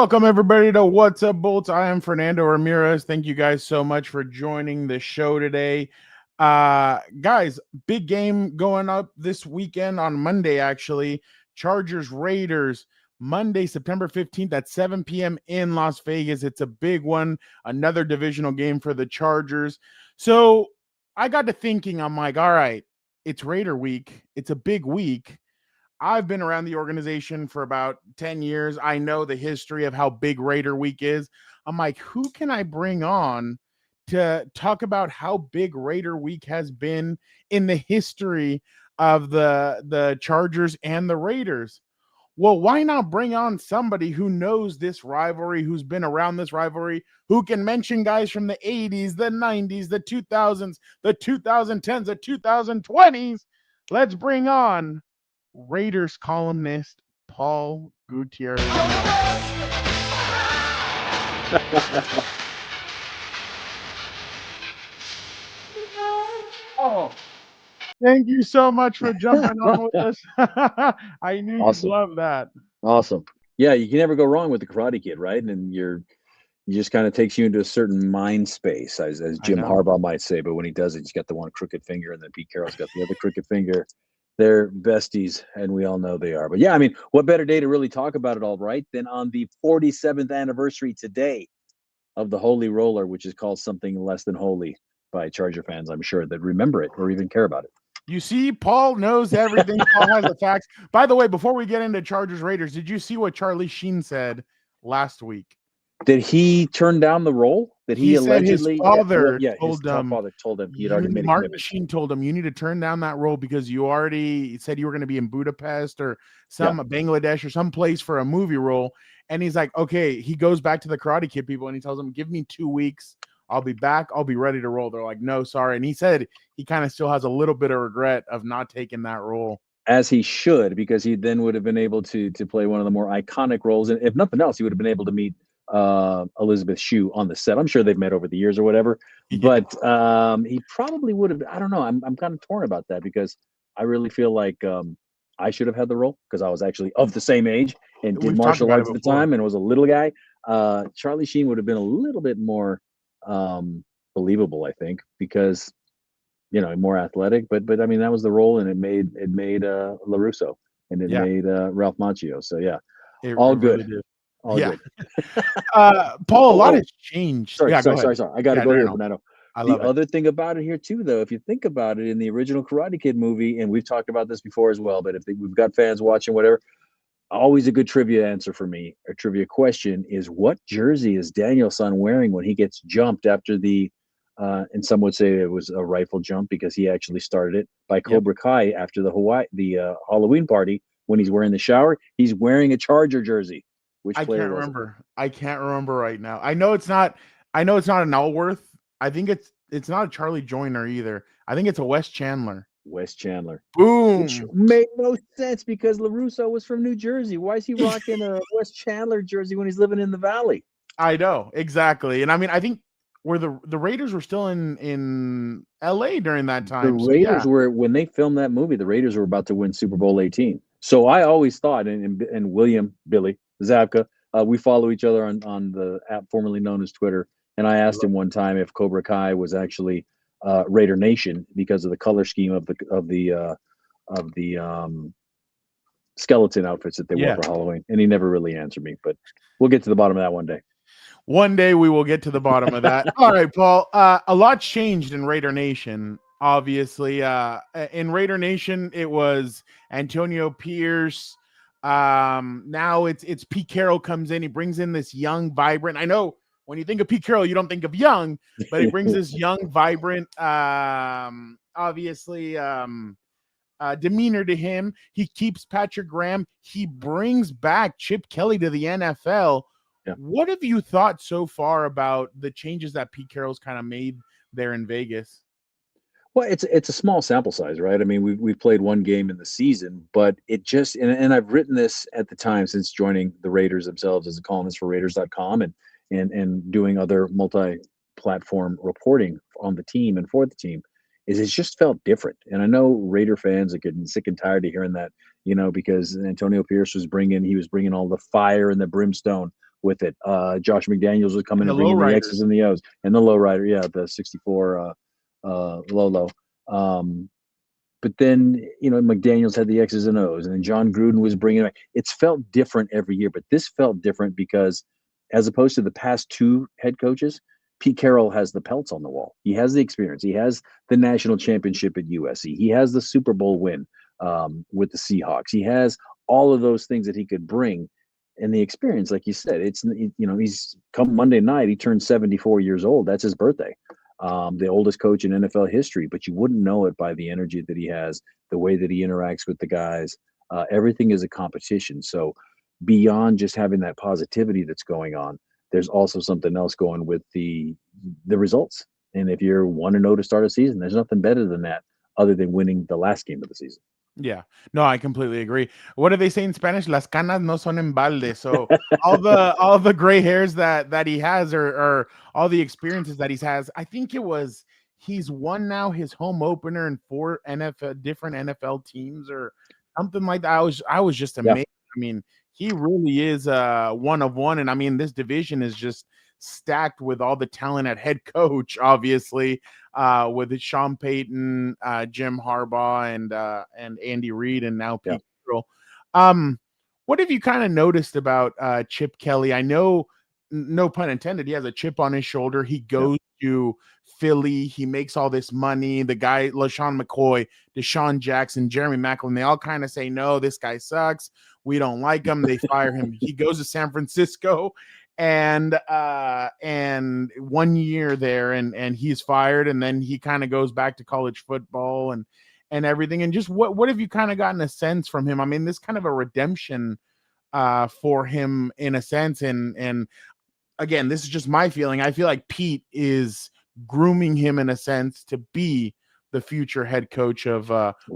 Welcome, everybody, to What's Up, Bolts. I am Fernando Ramirez. Thank you guys so much for joining the show today. Guys, big game going up this weekend on Monday, actually. Chargers Raiders, Monday, September 15th at 7 p.m. in Las Vegas. It's a big one, another divisional game for the Chargers. So I got to thinking, I'm like, all right, it's Raider week. It's a big week. I've been around the organization for about 10 years. I know the history of how big Raider Week is. I'm like, who can I bring on to talk about how big Raider Week has been in the history of the Chargers and the Raiders? Well, why not bring on somebody who knows this rivalry, who's been around this rivalry, who can mention guys from the 80s, the 90s, the 2000s, the 2010s, the 2020s. Let's bring on Raiders columnist Paul Gutierrez. Oh, thank you so much for jumping on with us. I knew you'd Awesome. love that. Awesome. Yeah, you can never go wrong with the Karate Kid, right? And you just kind of takes you into a certain mind space, as I Jim know. Harbaugh might say. But when he does it, he's got the one crooked finger, and then Pete Carroll's got the other crooked finger. They're besties, and we all know they are. But yeah, I mean, what better day to really talk about it all, right, than on the 47th anniversary today of the Holy Roller, which is called something less than holy by Charger fans, I'm sure, that remember it or even care about it. You see, Paul knows everything. Paul has the facts. By the way, before we get into Chargers Raiders, did you see what Charlie Sheen said last week? Did he turn down the role? Did he He said his allegedly? father Yeah, his told him, father told him he had already made a Martin commitment. Sheen told him, you need to turn down that role because you already said you were going to be in Budapest or Yeah, Bangladesh or some place for a movie role. And he's like, okay, he goes back to the Karate Kid people and he tells them, give me 2 weeks. I'll be back. I'll be ready to roll. They're like, no, sorry. And he said he kind of still has a little bit of regret of not taking that role. as he should, because he then would have been able to play one of the more iconic roles, and if nothing else, he would have been able to meet Elizabeth Shue on the set. I'm sure they've met over the years or whatever, Yeah. but he probably would have. I don't know. I'm kind of torn about that because I really feel like I should have had the role because I was actually of the same age and did We've talked martial about it arts at the before. time and was a little guy. Charlie Sheen would have been a little bit more believable, I think, because more athletic. But I mean, that was the role, and it made LaRusso, and it Yeah, made Ralph Macchio. So yeah, it all really good, did. all Yeah. good. Paul, a lot Oh, has changed. sorry, Yeah, go sorry, ahead. sorry, sorry. I got to Yeah, go no, no, here, no. Fernando. I The love it. other thing about it here too, though, if you think about it, in the original Karate Kid movie, and we've talked about this before as well, but we've got fans watching, whatever, always a good trivia answer for me, or trivia question is, what jersey is Daniel-san wearing when he gets jumped after the and some would say it was a rifle jump because he actually started it by Yep. Cobra Kai after the Halloween party when he's wearing the shower. He's wearing a Charger jersey. Which I player can't was it? remember. I can't remember right now. I know it's not an Elworth. I think it's not a Charlie Joyner either. I think it's a Wes Chandler. Wes Chandler. Which Boom. made no sense because LaRusso was from New Jersey. Why is he rocking a Wes Chandler jersey when he's living in the Valley? I know, exactly. And I mean, I think where the Raiders were still in LA during that The time. So Raiders yeah. were, when they filmed that movie, the Raiders were about to win Super Bowl 18. So I always thought, and William, Billy, Zabka, we follow each other on the app formerly known as Twitter. And I asked him one time if Cobra Kai was actually Raider Nation because of the color scheme of the skeleton outfits that they wore Yeah. for Halloween. And he never really answered me, but we'll get to the bottom of that one day. One day we will get to the bottom of that. All right, Paul. A lot's changed in Raider Nation. Obviously, in Raider Nation, it was Antonio Pierce. Now it's Pete Carroll comes in. He brings in this young, vibrant. I know when you think of Pete Carroll, you don't think of young, but he brings this young, vibrant, obviously, demeanor to him. He keeps Patrick Graham. He brings back Chip Kelly to the NFL. Yeah. What have you thought so far about the changes that Pete Carroll's kind of made there in Vegas? Well, it's a small sample size, right? I mean, we've played one game in the season, but it just, and I've written this at the time since joining the Raiders themselves as a columnist for Raiders.com and doing other multi-platform reporting on the team and for the team, is it's just felt different. And I know Raider fans are getting sick and tired of hearing that, because Antonio Pierce was bringing all the fire and the brimstone. with it. Josh McDaniels was coming and bringing the X's and the O's, and the lowrider, the 64 Lolo. But then, McDaniels had the X's and O's, and then John Gruden was bringing it. It's felt different every year, but this felt different because, as opposed to the past two head coaches, Pete Carroll has the pelts on the wall. He has the experience. He has the national championship at USC. He has the Super Bowl win with the Seahawks. He has all of those things that he could bring, and the experience, like you said, he's come Monday night. He turned 74 years old. That's his birthday. The oldest coach in NFL history, but you wouldn't know it by the energy that he has, the way that he interacts with the guys. Everything is a competition. So beyond just having that positivity that's going on, there's also something else going with the results. And if you're 1-0 to start a season, there's nothing better than that other than winning the last game of the season. Yeah, no, I completely agree. What do they say in Spanish? Las canas no son en balde. So all the gray hairs that he has, or all the experiences that he has, I think he's won now his home opener in 4 different NFL teams or something like that. I was just amazed. Yeah. I mean, he really is one of one, and I mean, this division is just stacked with all the talent at head coach, obviously, with Sean Payton, Jim Harbaugh, and Andy Reid, and now Pete Carroll. What have you kind of noticed about Chip Kelly? I know, no pun intended, he has a chip on his shoulder. He goes to Philly. He makes all this money. The guy, LaShawn McCoy, Deshaun Jackson, Jeremy Maclin, they all kind of say, no, this guy sucks. We don't like him. They fire him. He goes to San Francisco and 1 year there and he's fired, and then he kind of goes back to college football and everything. And just what have you kind of gotten a sense from him? I mean, this kind of a redemption for him in a sense, and again, this is just my feeling. I feel like Pete is grooming him in a sense to be the future head coach of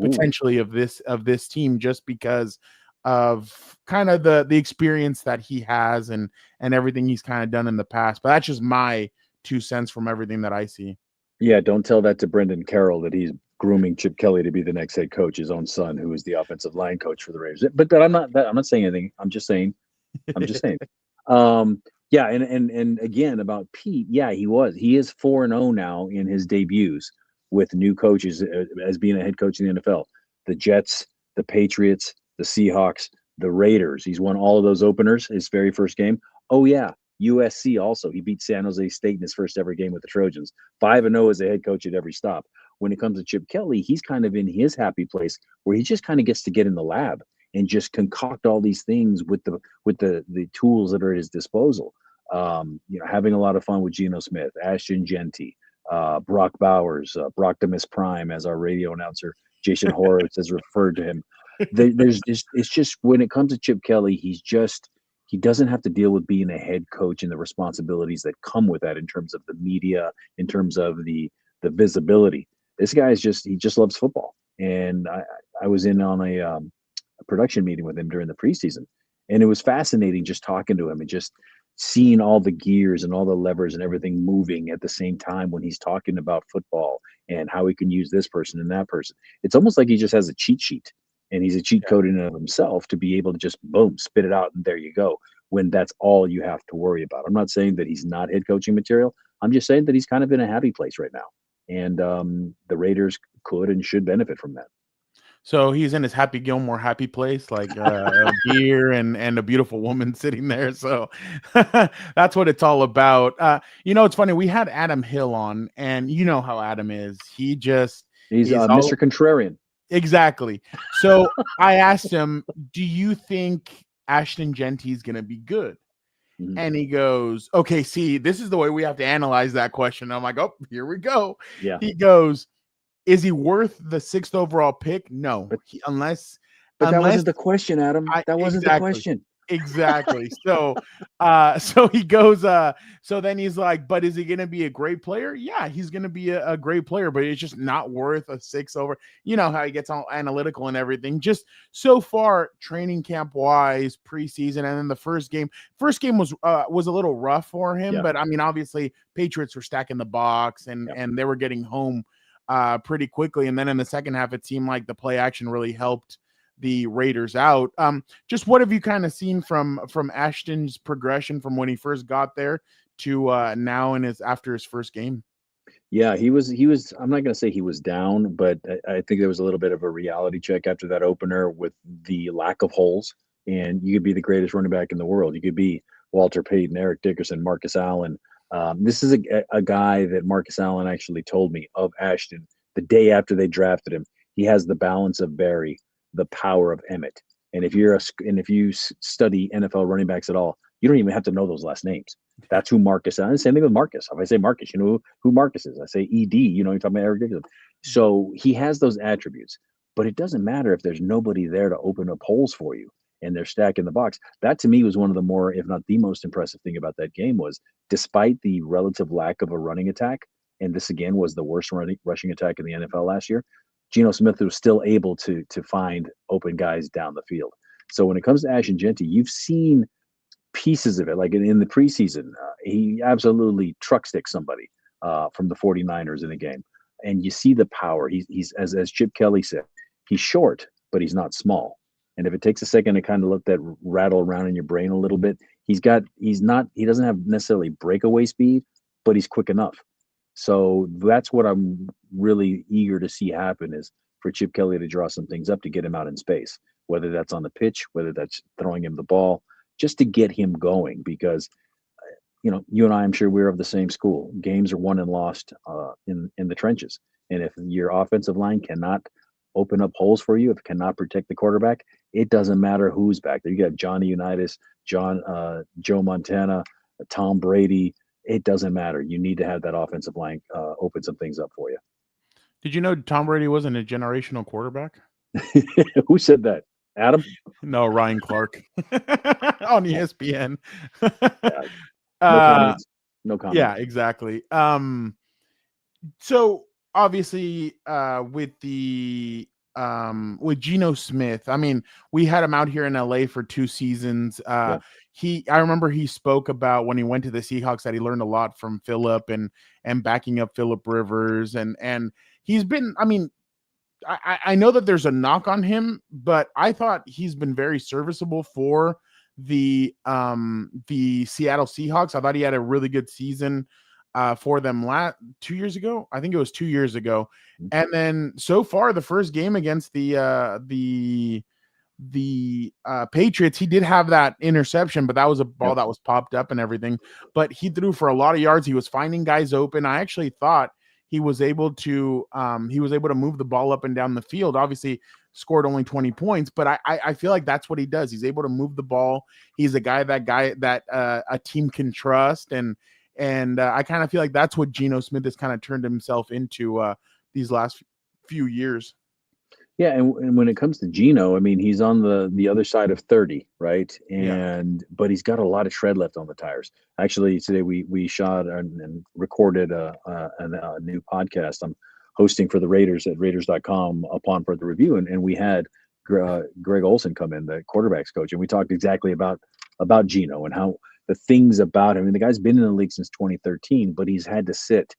potentially of this team, just because of kind of the experience that he has and everything he's kind of done in the past. But that's just my 2 cents from everything that I see. Yeah, don't tell that to Brendan Carroll that he's grooming Chip Kelly to be the next head coach, his own son, who is the offensive line coach for the Raiders. But I'm not saying anything. I'm just saying. Yeah, and again about Pete, he is 4-0 now in his debuts with new coaches as being a head coach in the NFL. The Jets, the Patriots, the Seahawks, the Raiders. He's won all of those openers his very first game. Oh yeah, USC also. He beat San Jose State in his first ever game with the Trojans. 5-0 as a head coach at every stop. When it comes to Chip Kelly, he's kind of in his happy place where he just kind of gets to get in the lab and just concoct all these things with the tools that are at his disposal. Having a lot of fun with Geno Smith, Ashton Genty, Brock Bowers, Brocktimus Prime, as our radio announcer Jason Horowitz has referred to him. It's just when it comes to Chip Kelly, he doesn't have to deal with being a head coach and the responsibilities that come with that in terms of the media, in terms of the visibility. This guy he just loves football. And I was in on a production meeting with him during the preseason, and it was fascinating just talking to him and just seeing all the gears and all the levers and everything moving at the same time when he's talking about football and how he can use this person and that person. It's almost like he just has a cheat sheet, and he's a cheat code in and of himself to be able to just boom, spit it out, and there you go, when that's all you have to worry about. I'm not saying that he's not head coaching material. I'm just saying that he's kind of in a happy place right now, and the Raiders could and should benefit from that. So he's in his Happy Gilmore happy place, like a beer and a beautiful woman sitting there. So that's what it's all about. It's funny. We had Adam Hill on, and you know how Adam is. He's Mr. Contrarian. Exactly. So I asked him, do you think Ashton Genty is going to be good? Mm-hmm. And he goes, okay, see, this is the way we have to analyze that question. I'm like, oh, here we go. Yeah. He goes, is he worth the 6th overall pick? No, but unless that wasn't the question, Adam. That wasn't the question. Exactly. So he goes, so then he's like, but is he going to be a great player? Yeah, he's going to be a great player, but it's just not worth a 6 over. You know how he gets all analytical and everything. Just so far, training camp wise, preseason, and then the first game was a little rough for him, but I mean, obviously Patriots were stacking the box and they were getting home pretty quickly. And then in the second half, it seemed like the play action really helped the Raiders out. Just what have you kind of seen from Ashton's progression from when he first got there to now after his first game? Yeah, he was. I'm not going to say he was down, but I think there was a little bit of a reality check after that opener with the lack of holes. And you could be the greatest running back in the world. You could be Walter Payton, Eric Dickerson, Marcus Allen. This is a guy that Marcus Allen actually told me of Ashton the day after they drafted him. He has the balance of Barry, the power of Emmett. And if you study NFL running backs at all, you don't even have to know those last names. That's who Marcus is. Same thing with Marcus. If I say Marcus, you know who Marcus is. I say ED, you're talking about Eric Dickerson. So he has those attributes, but it doesn't matter if there's nobody there to open up holes for you and they're stacking the box. That to me was one of the more, if not the most impressive thing about that game was despite the relative lack of a running attack, and this again was the worst rushing attack in the NFL last year, Geno Smith was still able to find open guys down the field. So when it comes to Ashton Jeanty, you've seen pieces of it. Like in the preseason, he absolutely truck sticks somebody from the 49ers in the game. And you see the power. He's as Chip Kelly said, he's short, but he's not small. And if it takes a second to kind of let that rattle around in your brain a little bit, he doesn't have necessarily breakaway speed, but he's quick enough. So that's what I'm really eager to see happen is for Chip Kelly to draw some things up to get him out in space, whether that's on the pitch, whether that's throwing him the ball, just to get him going. Because, you and I, I'm sure we're of the same school. Games are won and lost in the trenches. And if your offensive line cannot open up holes for you, if it cannot protect the quarterback, it doesn't matter who's back there. You got Johnny Unitas, Joe Montana, Tom Brady. It doesn't matter. You need to have that offensive line open some things up for you. Did you know Tom Brady wasn't a generational quarterback? Who said that? Adam? No, Ryan Clark on ESPN. No comments. No comments. Yeah, exactly. So obviously, with Geno Smith, I mean, we had him out here in LA for 2 seasons. I remember he spoke about when he went to the Seahawks that he learned a lot from Phillip and backing up Phillip Rivers, and he's been, I mean, I know that there's a knock on him, but I thought he's been very serviceable for the Seattle Seahawks. I thought he had a really good season for them 2 years ago. I think it was 2 years ago. And then so far, the first game against the Patriots, he did have that interception, but that was a ball that was popped up and everything. But he threw for a lot of yards. He was finding guys open. I actually thought he was able to move the ball up and down the field. Obviously scored only 20 points, but I feel like that's what he does. He's able to move the ball. He's a guy that a team can trust. And I kind of feel like that's what Geno Smith has kind of turned himself into these last few years. Yeah, and when it comes to Geno, I mean, he's on the other side of 30, right? But he's got a lot of tread left on the tires. Actually, today we shot and recorded a new podcast. I'm hosting for the Raiders at Raiders.com upon further review, and we had Greg Olson come in, the quarterbacks coach, and we talked exactly about Geno and how the things about him. I mean, the guy's been in the league since 2013, but he's had to sit,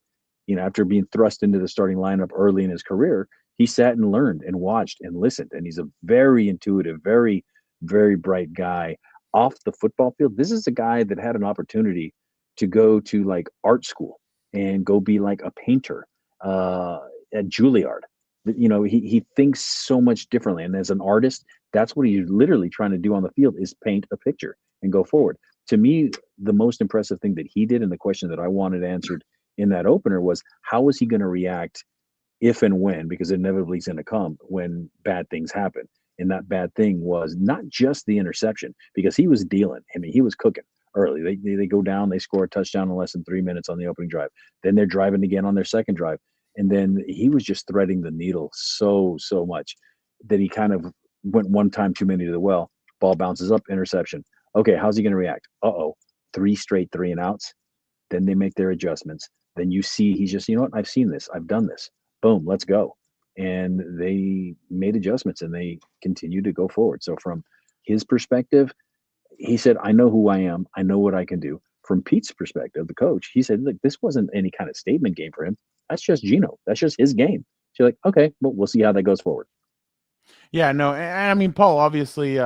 after being thrust into the starting lineup early in his career. He sat and learned and watched and listened, and he's a very intuitive, very, very bright guy off the football field. This is a guy that had an opportunity to go to like art school and go be like a painter at Juilliard. He thinks so much differently, and as an artist, that's what he's literally trying to do on the field is paint a picture and go forward. To me, the most impressive thing that he did, and the question that I wanted answered in that opener was, how is he going to react if and when, because inevitably it's going to come when bad things happen. And that bad thing was not just the interception, because he was dealing. I mean, he was cooking early. They go down, they score a touchdown in less than 3 minutes on the opening drive. Then they're driving again on their second drive. And then he was just threading the needle so much that he kind of went one time too many to the well. Ball bounces up, interception. Okay, how's he going to react? 3 straight 3 and outs. Then they make their adjustments. Then you see he's just, I've seen this. I've done this. Boom, let's go. And they made adjustments and they continue to go forward. So from his perspective, he said, I know who I am. I know what I can do. From Pete's perspective, the coach, he said, look, this wasn't any kind of statement game for him. That's just Geno. That's just his game. So you're like, okay, well, we'll see how that goes forward. Yeah, no, and I mean, Paul, obviously,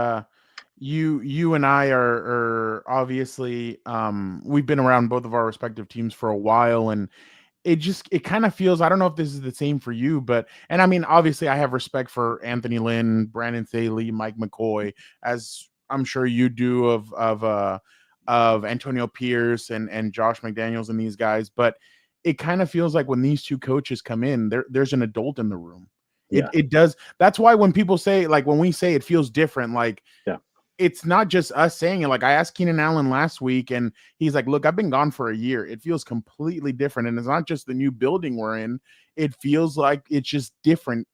you and I are obviously we've been around both of our respective teams for a while, and it kind of feels, I don't know if this is the same for you, but and I mean, obviously, I have respect for Anthony Lynn, Brandon Thaley, Mike McCoy, as I'm sure you do of Antonio Pierce and Josh McDaniels and these guys, but it kind of feels like when these two coaches come in, there's an adult in the room. It Yeah, it does. That's why when people say, like, when we say it feels different, like yeah, it's not just us saying it. Like, I asked Keenan Allen last week, and he's like, "Look, I've been gone for a year. It feels completely different, and it's not just the new building we're in. It feels like it's just different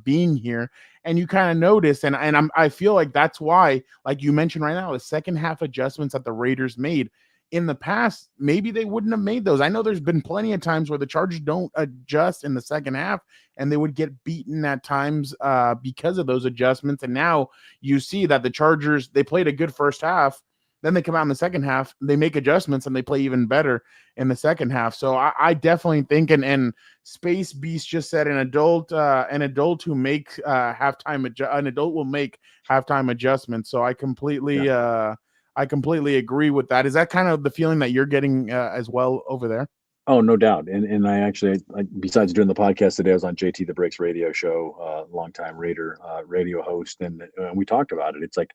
being here." And you kind of notice, and I feel like that's why, like you mentioned right now, the second half adjustments that the Raiders made in the past, maybe they wouldn't have made those. I know there's been plenty of times where the Chargers don't adjust in the second half, and they would get beaten at times because of those adjustments. And now you see that the Chargers, they played a good first half. Then they come out in the second half, they make adjustments, and they play even better in the second half. So I definitely think, and Space Beast just said an adult who makes an adult will make halftime adjustments. So yeah. I completely agree with that. Is that kind of the feeling that you're getting as well over there? Oh, no doubt. And I actually, besides doing the podcast today, I was on JT the Breaks radio show, longtime Raider radio host, and we talked about it. It's like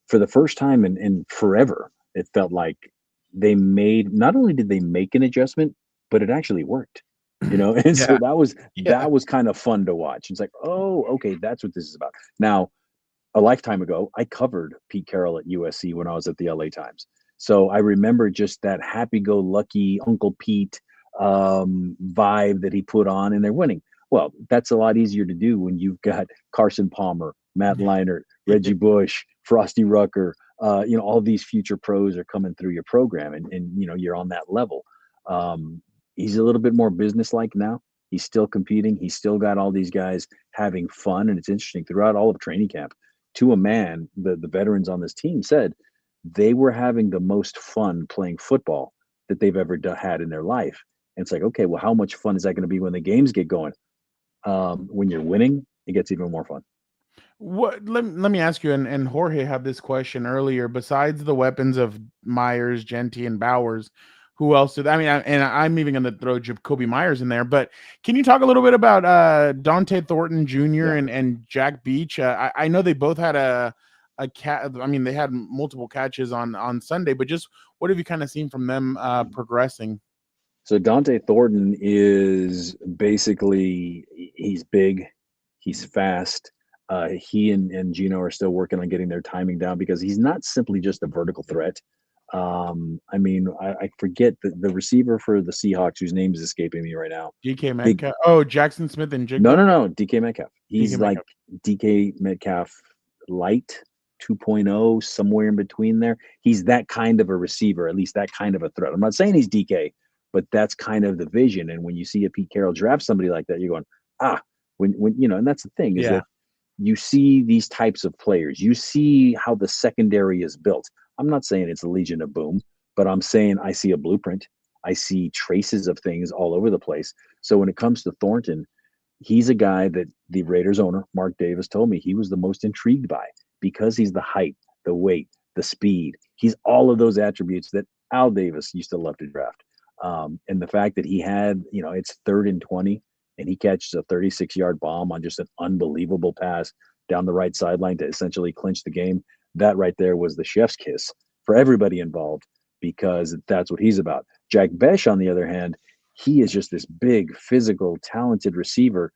for the first time in forever, it felt like they made, not only did they make an adjustment, but it actually worked. And so Yeah, yeah, that was kind of fun to watch. It's like, oh, okay, that's what this is about. Now, a lifetime ago, I covered Pete Carroll at USC when I was at the LA Times. So I remember just that happy-go-lucky Uncle Pete vibe that he put on, and they're winning. Well, that's a lot easier to do when you've got Carson Palmer, Matt Leinart, Reggie Bush, Frosty Rucker. All these future pros are coming through your program, and you're on that level. He's a little bit more businesslike now. He's still competing. He's still got all these guys having fun, and it's interesting throughout all of training camp. To a man, the veterans on this team said they were having the most fun playing football that they've ever had in their life. And it's like, okay, well, how much fun is that going to be when the games get going? When you're winning, it gets even more fun. Let me ask you, and Jorge had this question earlier. Besides the weapons of Myers, Genty, and Bowers, who else did? I mean, I'm even going to throw Jacoby Myers in there. But can you talk a little bit about Dante Thornton Jr. Yeah. and Jack Beach? I know they both had a cat. I mean, they had multiple catches on Sunday. But just what have you kind of seen from them progressing? So Dante Thornton is basically, he's big, he's fast. He and Gino are still working on getting their timing down because he's not simply just a vertical threat. I forget the receiver for the Seahawks, whose name is escaping me right now. DK Big, Metcalf. Oh, Jackson Smith and Jigba. no, DK Metcalf. DK He's like Metcalf. DK Metcalf light 2.0, somewhere in between there. He's that kind of a receiver, at least that kind of a threat. I'm not saying he's DK, but that's kind of the vision. And when you see a Pete Carroll draft somebody like that, you're going, and that's the thing is Yeah. that you see these types of players. You see how the secondary is built. I'm not saying it's a Legion of Boom, but I'm saying I see a blueprint. I see traces of things all over the place. So when it comes to Thornton, he's a guy that the Raiders owner, Mark Davis, told me he was the most intrigued by because he's the height, the weight, the speed. He's all of those attributes that Al Davis used to love to draft. And the fact that he had, it's 3rd and 20, and he catches a 36-yard bomb on just an unbelievable pass down the right sideline to essentially clinch the game. That right there was the chef's kiss for everybody involved because that's what he's about. Jack Besh, on the other hand, he is just this big, physical, talented receiver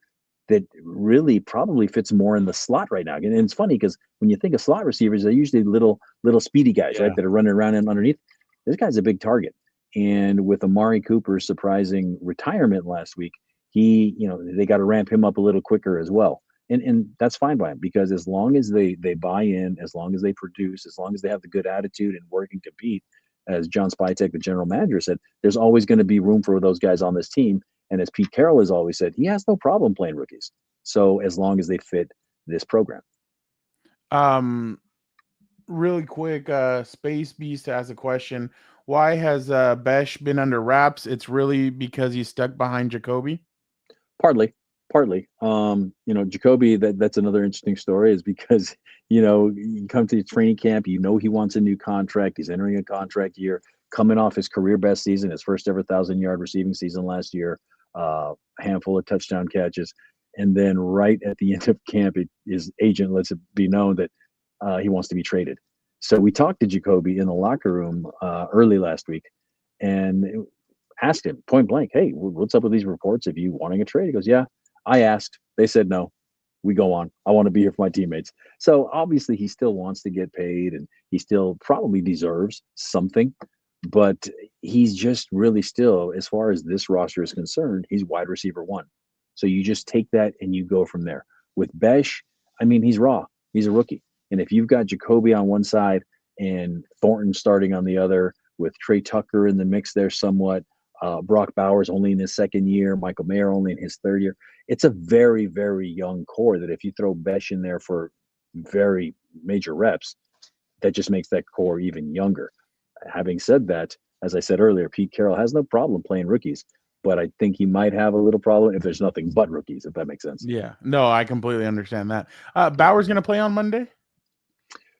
that really probably fits more in the slot right now. And it's funny because when you think of slot receivers, they're usually little speedy guys, Yeah. right, that are running around and underneath. This guy's a big target. And with Amari Cooper's surprising retirement last week, they got to ramp him up a little quicker as well. And that's fine by him because as long as they buy in, as long as they produce, as long as they have the good attitude and work and compete, as John Spytek, the general manager, said, there's always going to be room for those guys on this team. And as Pete Carroll has always said, he has no problem playing rookies. So as long as they fit this program. Um, Really quick, Space Beast has a question. Why has Besh been under wraps? It's really because he's stuck behind Jacoby. Partly. Partly. Jacoby, that's another interesting story is because, you come to the training camp, he wants a new contract. He's entering a contract year, coming off his career best season, his first ever 1,000-yard receiving season last year, a handful of touchdown catches. And then right at the end of camp, his agent lets it be known that he wants to be traded. So we talked to Jacoby in the locker room early last week and asked him point blank, hey, what's up with these reports of you wanting a trade? He goes, yeah, I asked. They said no. We go on. I want to be here for my teammates. So obviously he still wants to get paid and he still probably deserves something. But he's just really still, as far as this roster is concerned, he's wide receiver one. So you just take that and you go from there. With Besh, he's raw. He's a rookie. And if you've got Jacoby on one side and Thornton starting on the other, with Trey Tucker in the mix there somewhat, Brock Bowers only in his second year, Michael Mayer only in his third year, it's a very, very young core that if you throw Besh in there for very major reps, that just makes that core even younger. Having said that, as I said earlier, Pete Carroll has no problem playing rookies, but I think he might have a little problem if there's nothing but rookies, if that makes sense. Yeah, no, I completely understand that. Bowers going to play on Monday?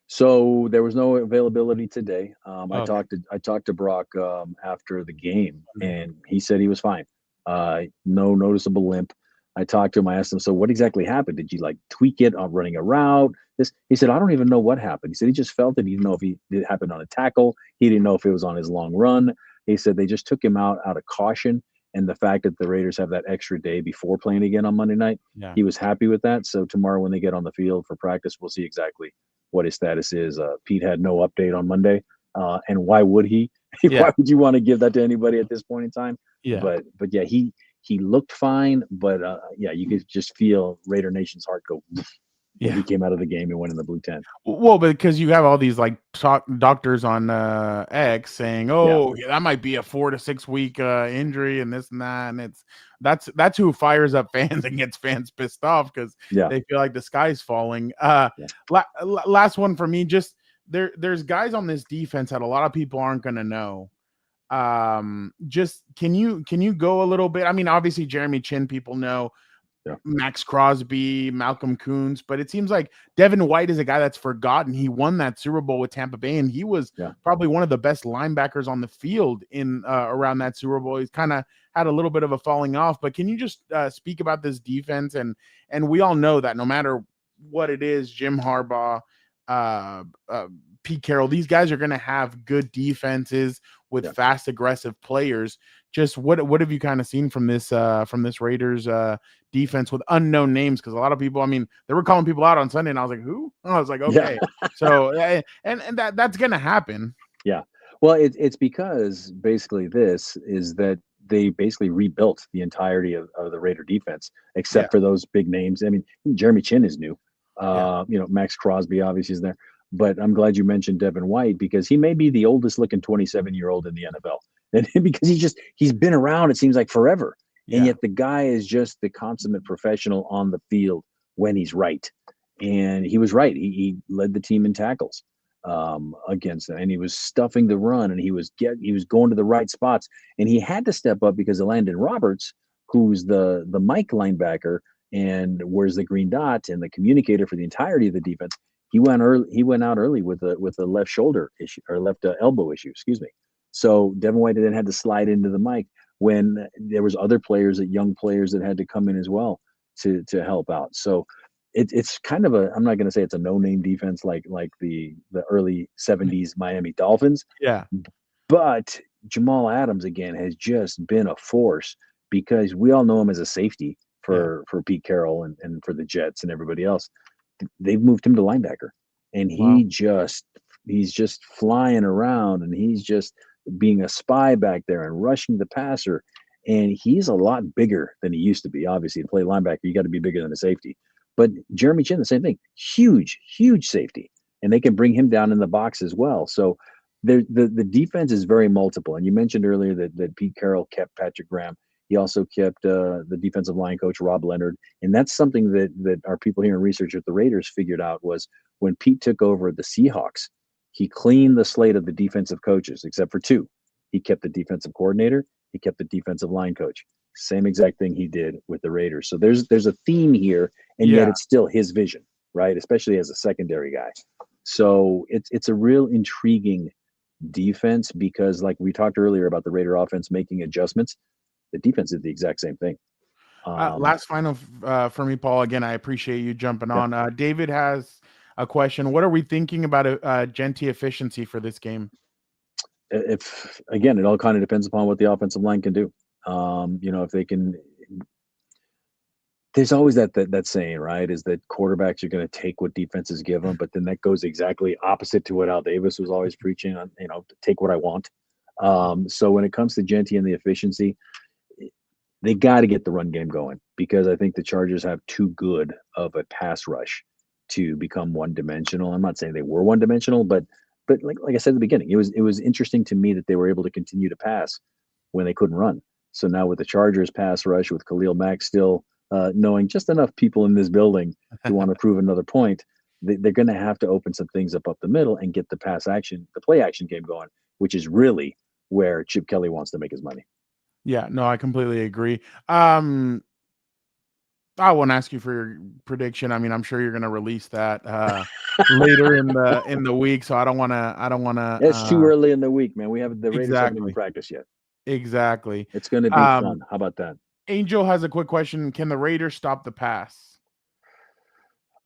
So there was no availability today. Okay. I talked to Brock after the game, and he said he was fine. No noticeable limp. I talked to him. I asked him, so what exactly happened? Did you tweak it on running a route? He said, I don't even know what happened. He said he just felt it. He didn't know if it happened on a tackle. He didn't know if it was on his long run. He said they just took him out of caution. And the fact that the Raiders have that extra day before playing again on Monday night, he was happy with that. So tomorrow when they get on the field for practice, we'll see exactly what his status is. Pete had no update on Monday. And why would he? Why would you want to give that to anybody at this point in time? Yeah. But yeah, he looked fine. But you could just feel Raider Nation's heart go when he came out of the game and went in the blue tent. Well, because you have all these doctors on X saying, that might be a 4 to 6 week injury and this and that, and that's who fires up fans and gets fans pissed off because they feel like the sky's falling. Last one for me, just there's guys on this defense that a lot of people aren't going to know. Just can you go a little bit? Obviously Jeremy Chin people know. Maxx Crosby, Malcolm Kuntz, but it seems like Devin White is a guy that's forgotten. He won that Super Bowl with Tampa Bay, and he was probably one of the best linebackers on the field in around that Super Bowl. He's kind of had a little bit of a falling off, but can you just speak about this defense? And we all know that no matter what it is, Jim Harbaugh, Pete Carroll, these guys are going to have good defenses with fast, aggressive players. Just what have you kind of seen from this Raiders defense with unknown names? Because a lot of people, they were calling people out on Sunday, and I was like, who? I was like, okay. So and that's gonna happen. Yeah. Well, it's because basically this is that they basically rebuilt the entirety of the Raider defense, except for those big names. Jeremy Chin is new. Maxx Crosby obviously is there. But I'm glad you mentioned Devin White because he may be the oldest looking 27-year-old in the NFL. And because he's been around, it seems like forever. And yet the guy is just the consummate professional on the field when he's right. And he was right. He led the team in tackles against them. And he was stuffing the run and he was going to the right spots. And he had to step up because of Landon Roberts, who's the Mike linebacker and wears the green dot and the communicator for the entirety of the defense. He went out early with a left shoulder issue or left elbow issue, excuse me. So Devin White then had to slide into the mic when there was other players, young players that had to come in as well to help out. So it's kind of I'm not going to say it's a no-name defense like the early 70s Miami Dolphins. Yeah. But Jamal Adams again has just been a force because we all know him as a safety for Pete Carroll and for the Jets and everybody else. They've moved him to linebacker, and he's just flying around, and he's just being a spy back there and rushing the passer. And he's a lot bigger than he used to be. Obviously, to play linebacker, you got to be bigger than a safety. But Jeremy Chin, the same thing, huge safety, and they can bring him down in the box as well. So the defense is very multiple. And you mentioned earlier that Pete Carroll kept Patrick Graham. He also kept the defensive line coach, Rob Leonard. And that's something that our people here in research at the Raiders figured out was when Pete took over the Seahawks, he cleaned the slate of the defensive coaches, except for two. He kept the defensive coordinator. He kept the defensive line coach. Same exact thing he did with the Raiders. So there's a theme here, and yet Yeah. it's still his vision, right? Especially as a secondary guy. So it's a real intriguing defense because, like we talked earlier about the Raider offense making adjustments, the defense did the exact same thing. Last final for me, Paul. Again, I appreciate you jumping Yeah. on. David has a question. What are we thinking about Genti efficiency for this game? If again, it all kind of depends upon what the offensive line can do. If they can. There's always that saying, right? Is that quarterbacks are going to take what defenses give them, but then that goes exactly opposite to what Al Davis was always preaching on. Take what I want. So when it comes to Genti and the efficiency, they got to get the run game going because I think the Chargers have too good of a pass rush to become one-dimensional. I'm not saying they were one-dimensional, but like I said at the beginning, it was interesting to me that they were able to continue to pass when they couldn't run. So now with the Chargers pass rush, with Khalil Mack still knowing just enough people in this building to want to prove another point, they're going to have to open some things up the middle and get the play action game going, which is really where Chip Kelly wants to make his money. Yeah, no, I completely agree. I won't ask you for your prediction. I mean, I'm sure you're going to release that later in the week, so I don't want to. It's too early in the week, man. The Raiders haven't even practiced yet. Exactly. It's going to be fun. How about that? Angel has a quick question. Can the Raiders stop the pass?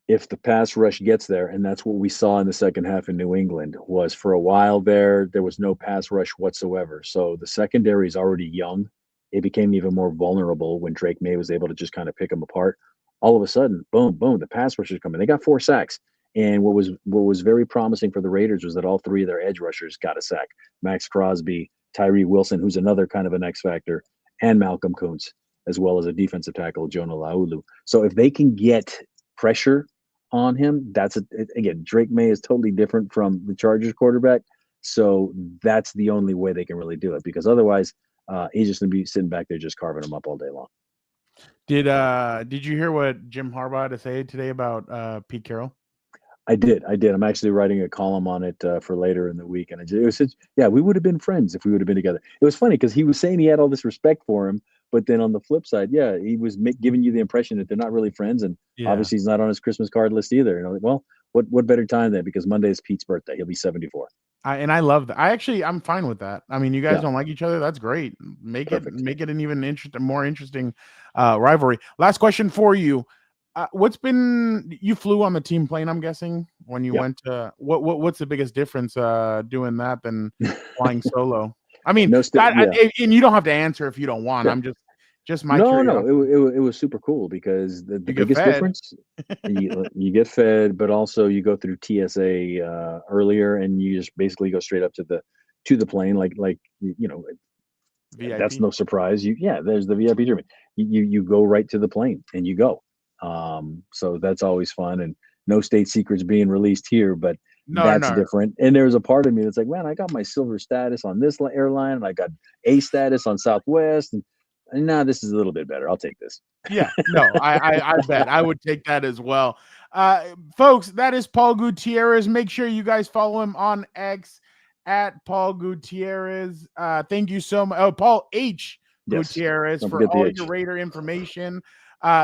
If the pass rush gets there, and that's what we saw in the second half in New England, was for a while there was no pass rush whatsoever. So the secondary is already young. It became even more vulnerable when Drake May was able to just kind of pick them apart. All of a sudden, boom, boom, the pass rushers coming. They got 4 sacks. And what was very promising for the Raiders was that all 3 of their edge rushers got a sack. Maxx Crosby, Tyree Wilson, who's another kind of an X factor, and Malcolm Kuntz, as well as a defensive tackle, Jonah Laulu. So if they can get pressure on him, again, Drake May is totally different from the Chargers quarterback. So that's the only way they can really do it, because otherwise he's just going to be sitting back there just carving them up all day long. Did you hear what Jim Harbaugh had to say today about Pete Carroll? I did. I'm actually writing a column on it for later in the week. And we would have been friends if we would have been together. It was funny because he was saying he had all this respect for him, but then on the flip side, he was giving you the impression that they're not really friends. And obviously he's not on his Christmas card list either. Well, what better time then? Because Monday is Pete's birthday. He'll be 74. I love that. I'm fine with that. I mean, you guys don't like each other. That's great. Make it an even more interesting rivalry. Last question for you. You flew on the team plane, I'm guessing, when you went to what's the biggest difference doing that than flying solo? I mean, and you don't have to answer if you don't want. I'm just my curiosity. It was super cool because the biggest difference, you get fed, but also you go through TSA earlier, and you just basically go straight up to the plane, like VIP. That's no surprise. There's the VIP treatment. You go right to the plane and you go. So that's always fun, and no state secrets being released here, but that's different. And there's a part of me that's like, man, I got my silver status on this airline, and I got A status on Southwest, and now this is a little bit better. I'll take this. Yeah, no, I bet I would take that as well. Folks, that is Paul Gutierrez. Make sure you guys follow him on X at Paul Gutierrez. Thank you so much. Oh, Paul H. Gutierrez for all your Raider information.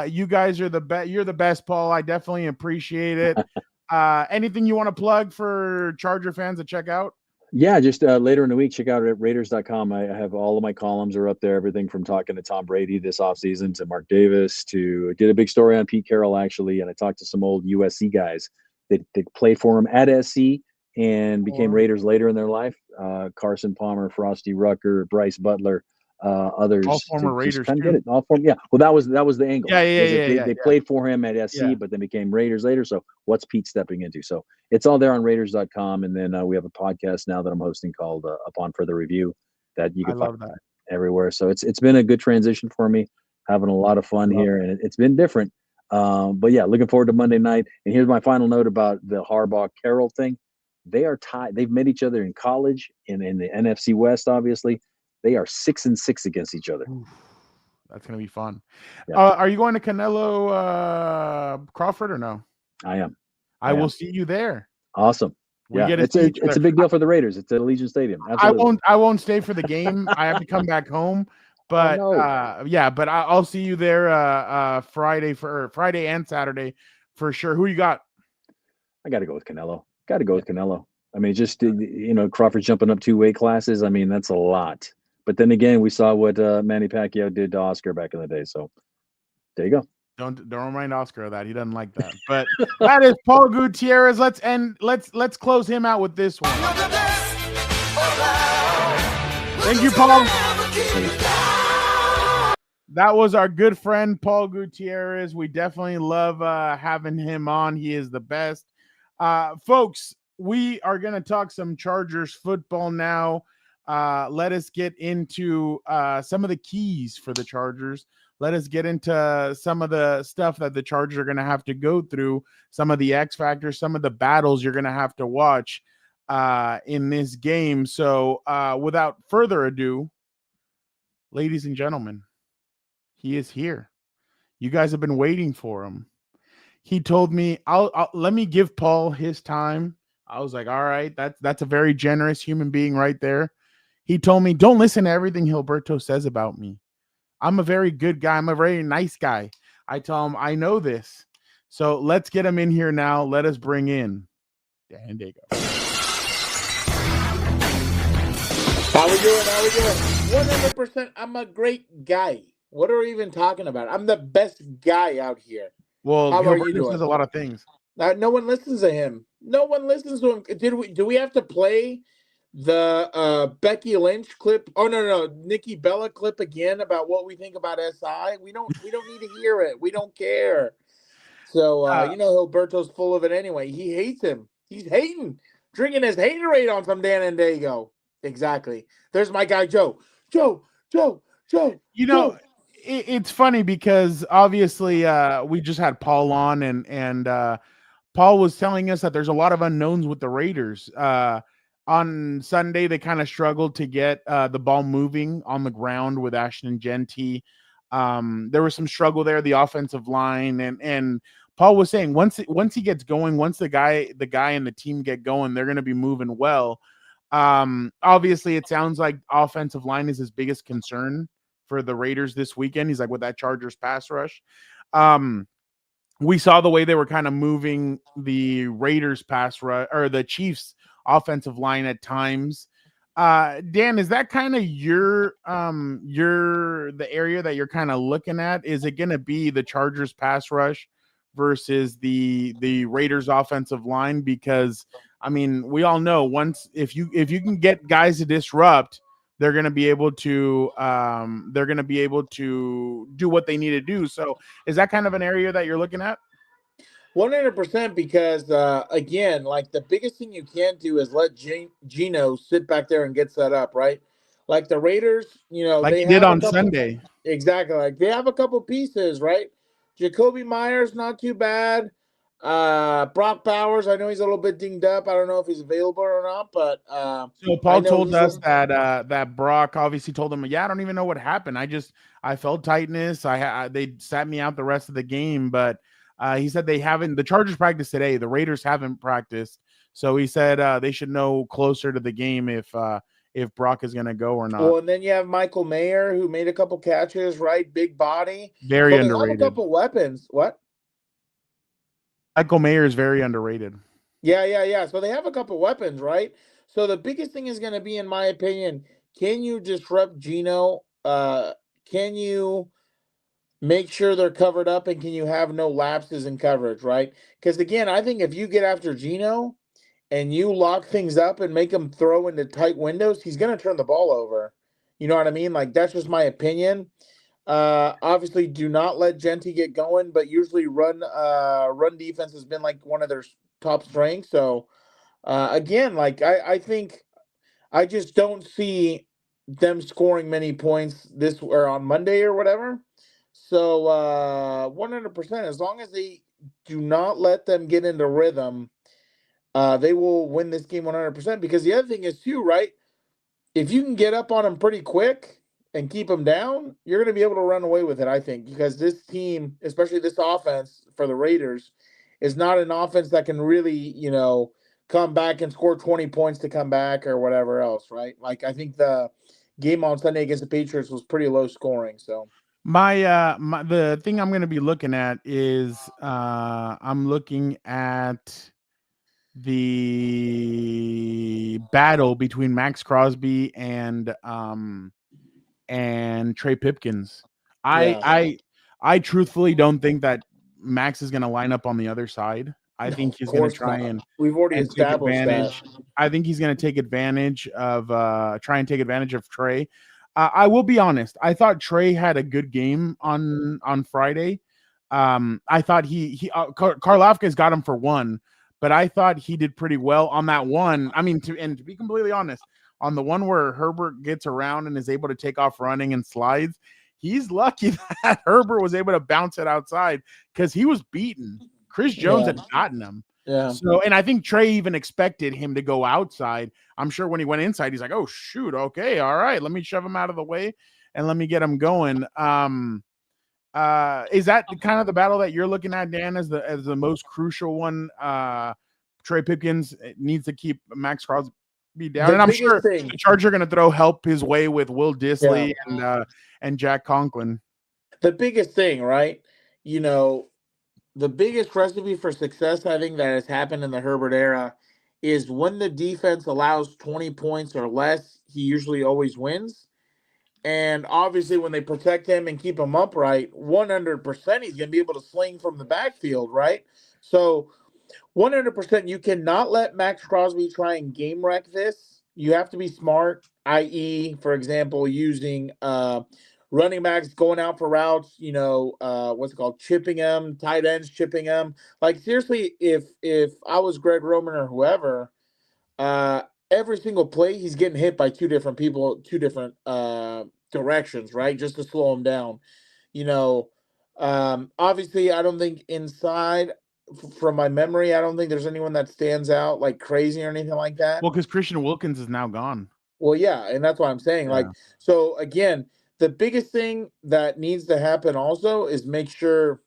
You guys are the best. You're the best, Paul. I definitely appreciate it. Anything you want to plug for Charger fans to check out? Yeah, just later in the week, check out at Raiders.com. I have all of my columns are up there. Everything from talking to Tom Brady this offseason to Mark Davis to did a big story on Pete Carroll, actually. And I talked to some old USC guys that played for him at SC and became Raiders later in their life. Carson Palmer, Frosty Rucker, Bryce Butler, others. All former Raiders. Get it. All former, yeah. Well, that was the angle. They played for him at SC, but then became Raiders later. So what's Pete stepping into? So it's all there on Raiders.com. And then we have a podcast now that I'm hosting called Upon Further Review that you can find everywhere. So it's been a good transition for me, having a lot of fun here, and it's been different. But yeah, looking forward to Monday night. And here's my final note about the Harbaugh-Carroll thing. They are tied. They've met each other in college and in the NFC West, obviously. They are 6-6 against each other. Oof, that's going to be fun. Yeah. Are you going to Canelo Crawford or no? I am. I will see you there. Awesome. It's a big deal for the Raiders. It's at Allegiant Stadium. Absolutely. I won't stay for the game. I have to come back home. But no. yeah, but I'll see you there Friday and Saturday for sure. Who you got? I got to go with Canelo. Got to go with Canelo. I mean, just Crawford jumping up 2 weight classes. I mean, that's a lot. But then again, we saw what Manny Pacquiao did to Oscar back in the day. So there you go. Don't remind Oscar of that. He doesn't like that. But that is Paul Gutierrez. Let's close him out with this one. Thank you, Paul. That was our good friend Paul Gutierrez. We definitely love having him on. He is the best. Folks, we are going to talk some Chargers football now. Let us get into some of the keys for the Chargers. Let us get into some of the stuff that the Chargers are going to have to go through, some of the X factors, some of the battles you're going to have to watch in this game. So without further ado, ladies and gentlemen, he is here. You guys have been waiting for him. He told me, I'll let me give Paul his time. I was like, all right, that's a very generous human being right there. He told me, don't listen to everything Gilberto says about me. I'm a very good guy. I'm a very nice guy. I tell him, I know this. So let's get him in here now. Let us bring in Dan Daygo. How we doing? 100%. I'm a great guy. What are we even talking about? I'm the best guy out here. Well, how are you Gilberto doing? says a lot of things. No one listens to him. No one listens to him. Do we have to play the Becky Lynch clip? Oh no, Nikki Bella clip again about what we think about SI? We don't need to hear it. We don't care. So Gilberto's full of it anyway. He hates him. He's hating, drinking his haterade on some Dan and Daygo. Exactly. There's my guy Joe. It's funny because obviously we just had Paul on and Paul was telling us that there's a lot of unknowns with the Raiders. On Sunday, they kind of struggled to get the ball moving on the ground with Ashton Genty. There was some struggle there, the offensive line, and Paul was saying once he gets going, once the guy and the team get going, they're going to be moving well. Obviously, it sounds like offensive line is his biggest concern for the Raiders this weekend. He's like, with that Chargers pass rush. We saw the way they were kind of moving the Raiders pass rush or the Chiefs offensive line at times. Dan, is that kind of the area that you're kind of looking at? Is it going to be the Chargers pass rush versus the Raiders offensive line? Because I mean, we all know if you can get guys to disrupt, they're going to be able to do what they need to do. So is that kind of an area that you're looking at? 100%, because again, like the biggest thing you can't do is let Gino sit back there and get set up, right? Like the Raiders, like they did on Sunday. Exactly. Like they have a couple pieces, right? Jacoby Myers, not too bad. Brock Bowers, I know he's a little bit dinged up. I don't know if he's available or not, but so Paul told us that Brock obviously told him, yeah, I don't even know what happened. I felt tightness. They sat me out the rest of the game, but he said the Chargers practiced today. The Raiders haven't practiced. So he said they should know closer to the game if Brock is going to go or not. Well, and then you have Michael Mayer, who made a couple catches, right? Big body. Very underrated. They have a couple weapons. What? Michael Mayer is very underrated. Yeah. So they have a couple weapons, right? So the biggest thing is going to be, in my opinion, can you disrupt Gino? Can you make sure they're covered up, and can you have no lapses in coverage, right? Because again, I think if you get after Gino and you lock things up and make him throw into tight windows, he's going to turn the ball over. You know what I mean? Like, that's just my opinion. Obviously, do not let Genty get going, but usually run defense has been like one of their top strengths. So again, like I think I just don't see them scoring many points this or on Monday or whatever. So 100%, as long as they do not let them get into rhythm, they will win this game 100%. Because the other thing is too, right? If you can get up on them pretty quick and keep them down, you're going to be able to run away with it, I think, because this team, especially this offense for the Raiders, is not an offense that can really, come back and score 20 points to come back or whatever else, right? Like, I think game on Sunday against the Patriots was pretty low scoring. So the thing I'm going to be looking at is I'm looking at the battle between Maxx Crosby and Trey Pipkins. I truthfully don't think that Max is going to line up on the other side. I think he's going to try and we've already take established advantage. that. I think he's going to take advantage of try and take advantage of Trey. I will be honest. I thought Trey had a good game on Friday. I thought Karlafka's got him for one, but I thought he did pretty well on that one. I mean, to be completely honest, on the one where Herbert gets around and is able to take off running and slides, he's lucky that Herbert was able to bounce it outside because he was beaten. Chris Jones had gotten him. Yeah. So, and I think Trey even expected him to go outside. I'm sure when he went inside, he's like, "Oh shoot, okay, all right, let me shove him out of the way and let me get him going." Is that kind of the battle that you're looking at, Dan, as the most crucial one? Trey Pipkins needs to keep Maxx Crosby down, and I'm sure the Chargers are going to throw help his way with Will Dissly and Jack Conklin. The biggest thing, right? You know, the biggest recipe for success, I think, that has happened in the Herbert era is when the defense allows 20 points or less, he usually always wins. And obviously, when they protect him and keep him upright, 100% he's going to be able to sling from the backfield, right? So 100%, you cannot let Maxx Crosby try and game wreck this. You have to be smart, i.e., for example, using running backs going out for routes, what's it called? Chipping them, tight ends chipping them. Like, seriously, if I was Greg Roman or whoever, every single play he's getting hit by two different people, two different directions, right? Just to slow him down. Obviously, I don't think inside, from my memory, I don't think there's anyone that stands out like crazy or anything like that. Well, because Christian Wilkins is now gone. Well, yeah, and that's what I'm saying. Yeah. Like, so again, the biggest thing that needs to happen also is make sure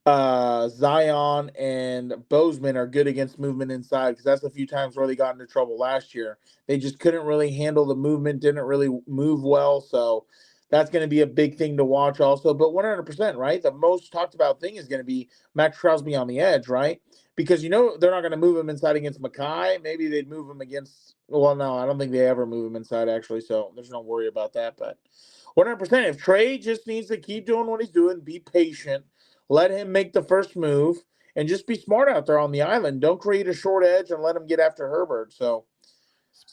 Zion and Bozeman are good against movement inside, because that's a few times where they got into trouble last year. They just couldn't really handle the movement, didn't really move well. So that's going to be a big thing to watch also. But 100%, right? The most talked about thing is going to be Maxx Crosby on the edge, right? Because, they're not going to move him inside against Mackay. Maybe they'd move him against – well, no, I don't think they ever move him inside, actually. So there's no worry about that. But 100%, if Trey just needs to keep doing what he's doing, be patient, let him make the first move, and just be smart out there on the island. Don't create a short edge and let him get after Herbert.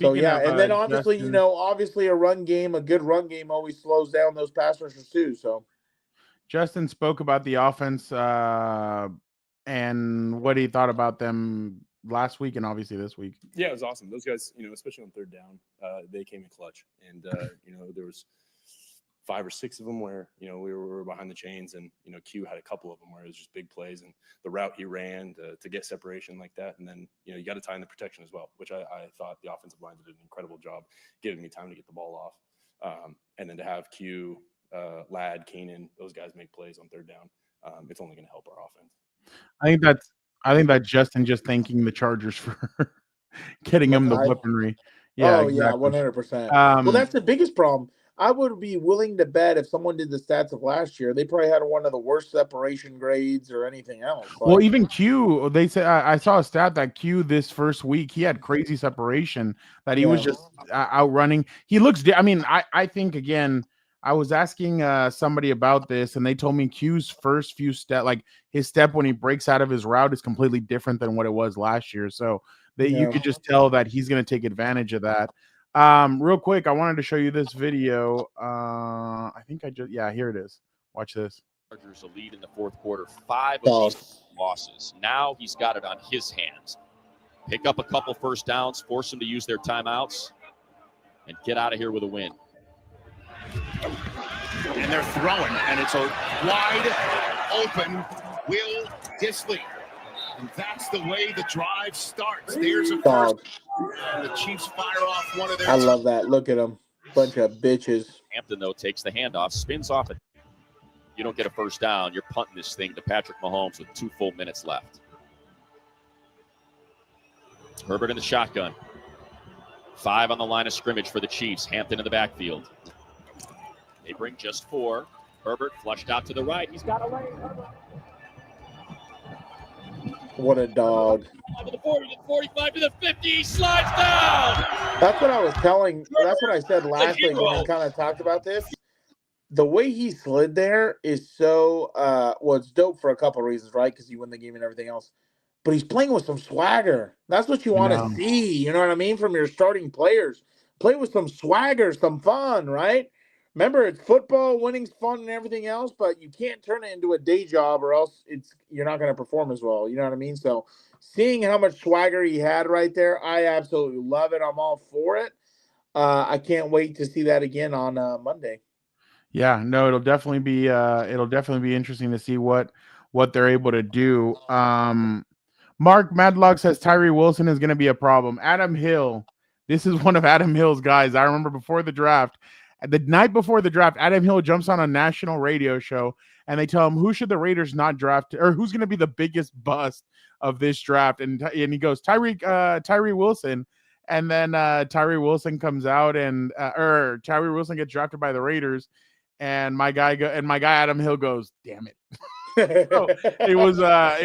And then obviously, Justin, obviously a good run game always slows down those pass rushers too. So Justin spoke about the offense and what he thought about them last week and obviously this week. Yeah, it was awesome. Those guys, especially on third down, they came in clutch. And, there was 5 or 6 of them where, we were behind the chains, and, Q had a couple of them where it was just big plays, and the route he ran to get separation like that. And then, you got to tie in the protection as well, which I thought the offensive line did an incredible job giving me time to get the ball off. And then to have Q, Ladd, Keenan, those guys make plays on third down, it's only going to help our offense. I think that's Justin just thanking the Chargers for getting him the weaponry. Yeah, exactly. 100%. Well, that's the biggest problem. I would be willing to bet if someone did the stats of last year, they probably had one of the worst separation grades or anything else. Well, even Q, they said I saw a stat that Q this first week, he had crazy separation, that he was just outrunning. He looks, I think, again, I was asking somebody about this, and they told me Q's first few steps, like his step when he breaks out of his route, is completely different than what it was last year. So you could just tell that he's going to take advantage of that. Real quick, I wanted to show you this video. I think here it is. Watch this. Chargers a lead in the fourth quarter, 5 of these losses. Now he's got it on his hands. Pick up a couple first downs, force them to use their timeouts, and get out of here with a win. And they're throwing, and it's a wide open Will Dissly. And that's the way the drive starts. There's a first. And the Chiefs fire off one of their. I love that. Look at them. Bunch of bitches. Hampton, though, takes the handoff, spins off it. You don't get a first down. You're punting this thing to Patrick Mahomes with 2 full minutes left. Herbert in the shotgun. 5 on the line of scrimmage for the Chiefs. Hampton in the backfield. They bring just 4. Herbert flushed out to the right. He's got a lane. What a dog. To the 40, to the 45, to the 50. He slides down. That's what I said last week when we kind of talked about this. The way he slid there is so it's dope for a couple of reasons, right? Because you win the game and everything else. But he's playing with some swagger. That's what you want to see, you know what I mean, from your starting players. Play with some swagger, some fun, right? Remember, it's football, winning's fun and everything else, but you can't turn it into a day job or else you're not going to perform as well. You know what I mean? So seeing how much swagger he had right there, I absolutely love it. I'm all for it. I can't wait to see that again on Monday. Yeah, no, it'll definitely be interesting to see what they're able to do. Mark Madlock says Tyree Wilson is going to be a problem. Adam Hill, this is one of Adam Hill's guys. I remember before the draft. The night before the draft, Adam Hill jumps on a national radio show and they tell him who should the Raiders not draft or who's going to be the biggest bust of this draft. And he goes, Tyree Wilson. And then Tyree Wilson comes out and Tyree Wilson gets drafted by the Raiders. And my guy Adam Hill goes, damn it. So it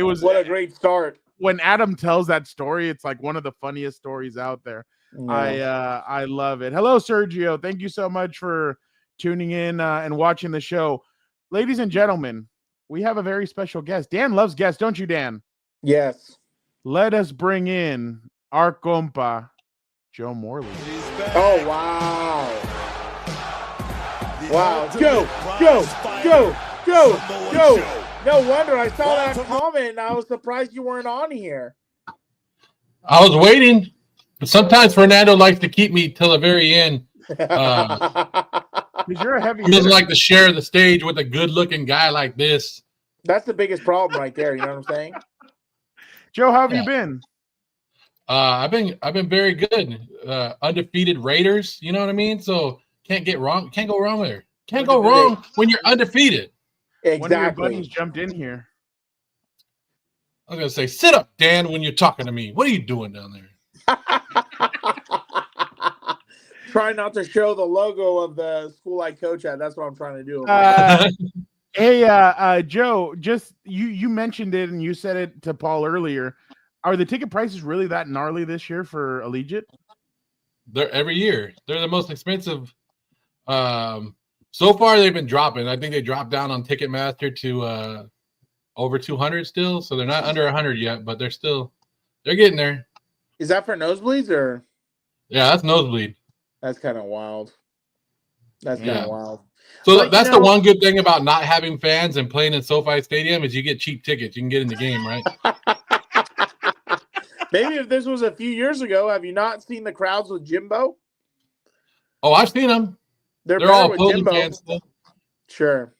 was what a great start. When Adam tells that story, it's like one of the funniest stories out there. Yeah. I love it. Hello, Sergio. Thank you so much for tuning in and watching the show. Ladies and gentlemen, we have a very special guest. Dan loves guests, don't you, Dan? Yes. Let us bring in our compa, Joe Morley. Oh, wow. Wow. Go. No wonder I saw that comment and I was surprised you weren't on here. I was waiting. But sometimes Fernando likes to keep me till the very end. Because you're a heavy He doesn't like to share the stage with a good-looking guy like this. That's the biggest problem right there. You know what I'm saying? Joe, how have you been? I've been very good. Undefeated Raiders, you know what I mean? So can't go wrong there. Can't go wrong when you're undefeated. Exactly. One of your buddies jumped in here. I was gonna say, sit up, Dan, when you're talking to me. What are you doing down there? Try not to show the logo of the school I coach at. That's what I'm trying to do. Hey, Joe, just you mentioned it and you said it to Paul earlier. Are the ticket prices really that gnarly this year for Allegiant? They're every year. They're the most expensive. So far they've been dropping. I think they dropped down on Ticketmaster to over 200 still. So they're not under 100 yet, but they're getting there. Is that for nosebleeds or? Yeah, that's nosebleed. That's kind of wild. That's kind of wild. So but, that's the one good thing about not having fans and playing in SoFi Stadium is you get cheap tickets. You can get in the game, right? Maybe if this was a few years ago, have you not seen the crowds with Jimbo? Oh, I've seen them. They're all opposing fans still. Sure.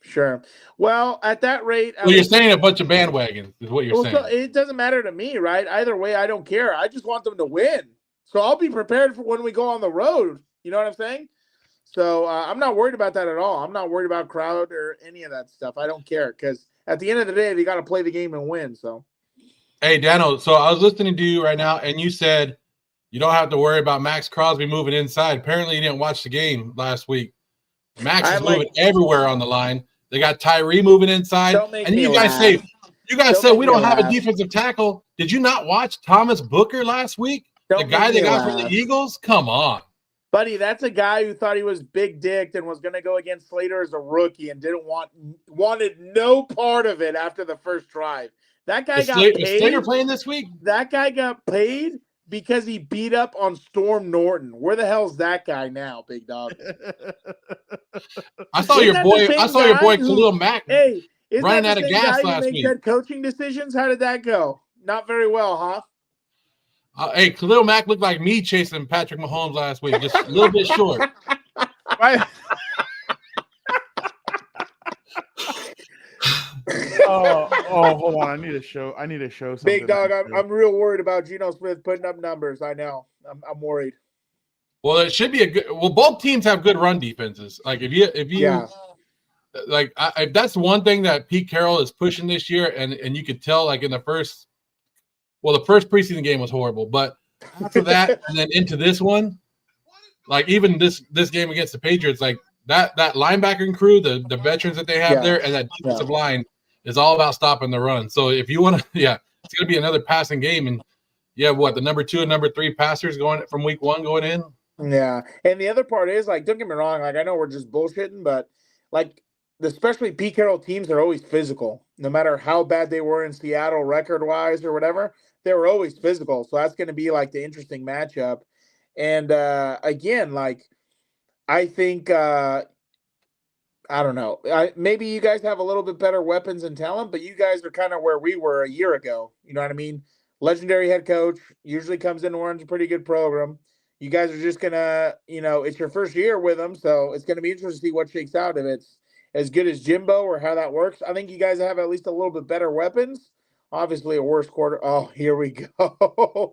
Well, at that rate, you're saying a bunch of bandwagons is what you're saying. So it doesn't matter to me, right? Either way, I don't care. I just want them to win. So I'll be prepared for when we go on the road. You know what I'm saying? So I'm not worried about that at all. I'm not worried about crowd or any of that stuff. I don't care because at the end of the day, they got to play the game and win. So, hey, Dano. So I was listening to you right now, and you said you don't have to worry about Maxx Crosby moving inside. Apparently, you didn't watch the game last week. Max is moving everywhere on the line. They got Tyree moving inside. And you guys say we don't have a defensive tackle. Did you not watch Thomas Booker last week? The guy they got from the Eagles? Come on. Buddy, that's a guy who thought he was big dicked and was going to go against Slater as a rookie and wanted no part of it after the first drive. That guy got paid. Is Slater playing this week? That guy got paid because he beat up on Storm Norton. Where the hell's that guy now, big dog? I saw your boy Khalil Mack running out of gas last week. Good coaching decisions. How did that go? Not very well, huh? Hey, Khalil Mack looked like me chasing Patrick Mahomes last week, just a little bit short. Hold on. I need to show something. Big dog, I'm real worried about Geno Smith putting up numbers. I know. I'm worried. Well, it should be both teams have good run defenses. Like if that's one thing that Pete Carroll is pushing this year, and you could tell like in the first preseason game was horrible, but after that and then into this one, like even this game against the Patriots, like that linebacking crew, the veterans that they have there, and that defensive line is all about stopping the run. So if you want to, it's going to be another passing game, and the number 2 and number 3 passers going from week 1 going in. Yeah, and the other part is, like, don't get me wrong, like, I know we're just bullshitting, but like, especially Pete Carroll teams are always physical. No matter how bad they were in Seattle record-wise or whatever, they were always physical. So that's going to be like the interesting matchup. And again, like, I think I don't know. Maybe you guys have a little bit better weapons and talent, but you guys are kind of where we were a year ago. You know what I mean? Legendary head coach usually comes in and runs a pretty good program. You guys are just gonna, it's your first year with them, so it's gonna be interesting to see what shakes out. If it's as good as Jimbo or how that works. I think you guys have at least a little bit better weapons. Obviously, a worse quarter. Oh, here we go.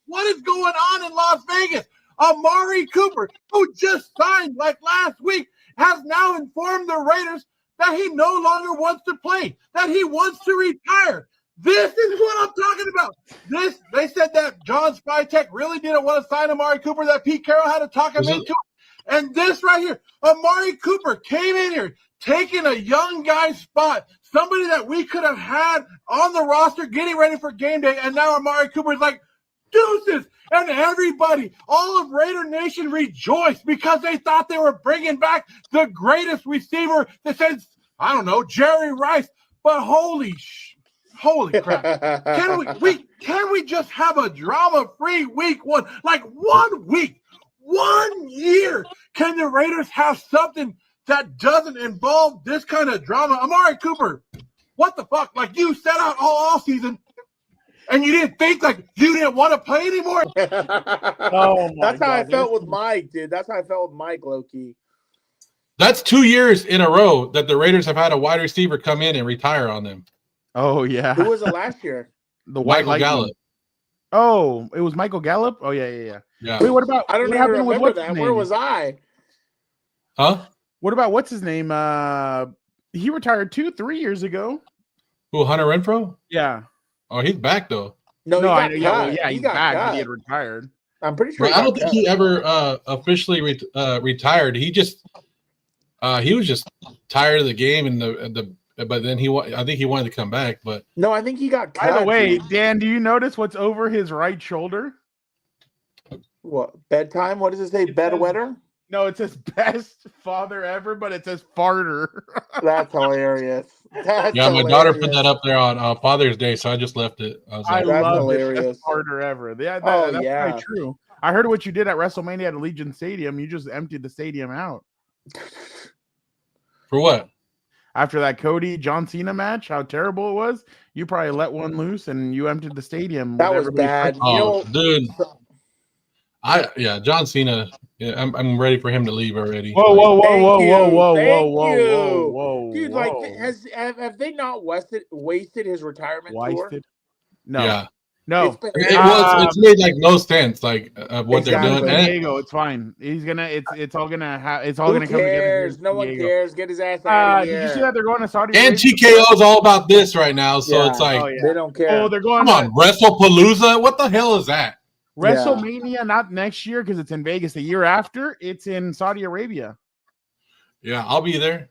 What is going on in Las Vegas? Amari Cooper, who just signed like last week, has now informed the Raiders that he no longer wants to play, that he wants to retire. This is what I'm talking about. They said that John Spytek really didn't want to sign Amari Cooper, that Pete Carroll had to talk him into it. And this right here, Amari Cooper came in here taking a young guy's spot, somebody that we could have had on the roster getting ready for game day, and now Amari Cooper is like, deuces. And everybody, all of Raider Nation rejoiced because they thought they were bringing back the greatest receiver that since, I don't know, Jerry Rice. But holy crap. Can we just have a drama-free week 1? Like 1 week, 1 year. Can the Raiders have something that doesn't involve this kind of drama? Amari Cooper, what the fuck? Like, you set out all season and you didn't think, like, you didn't want to play anymore? That's how I felt with Mike, dude. That's how I felt with Mike, low-key. That's 2 years in a row that the Raiders have had a wide receiver come in and retire on them. Oh, yeah. Who was it last year? The White Michael Gallup. Oh, it was Michael Gallup? Oh, yeah. Yeah. Wait, what about? I don't even remember that. Where was I? Huh? What about what's his name? He retired 3 years ago. Who, Hunter Renfrow? Yeah. Oh, he's back though. No, he's back. He's back. Cut. He had retired. I'm pretty sure. I don't think he ever officially retired. He just he was just tired of the game and but then I think he wanted to come back. But no, I think he got cut. By the way, Dan, do you notice what's over his right shoulder? What, bedtime? What does it say? Bedwetter? No, it says best father ever, but it says farter. That's hilarious. That's my daughter put that up there on Father's Day, so I just left it. I love it. Best farter ever. Yeah, that's probably true. I heard what you did at WrestleMania at Allegiant Stadium. You just emptied the stadium out. For what? After that Cody John Cena match, how terrible it was. You probably let one loose and you emptied the stadium. That was bad. Dude. John Cena. Yeah, I'm ready for him to leave already. Whoa! Dude, like, have they not wasted his retirement tour? No. Yeah. No. It's made like no sense, like what they're doing. Daygo, it's fine. He's gonna. It's all gonna come together. No one cares. Get his ass out of here. Did you see that they're going to Saudi and Arabia? TKO is all about this right now, so it's like they don't care. Oh, they're going. Come on, WrestlePalooza. What the hell is that? WrestleMania, not next year because it's in Vegas. The year after, it's in Saudi Arabia. Yeah, I'll be there.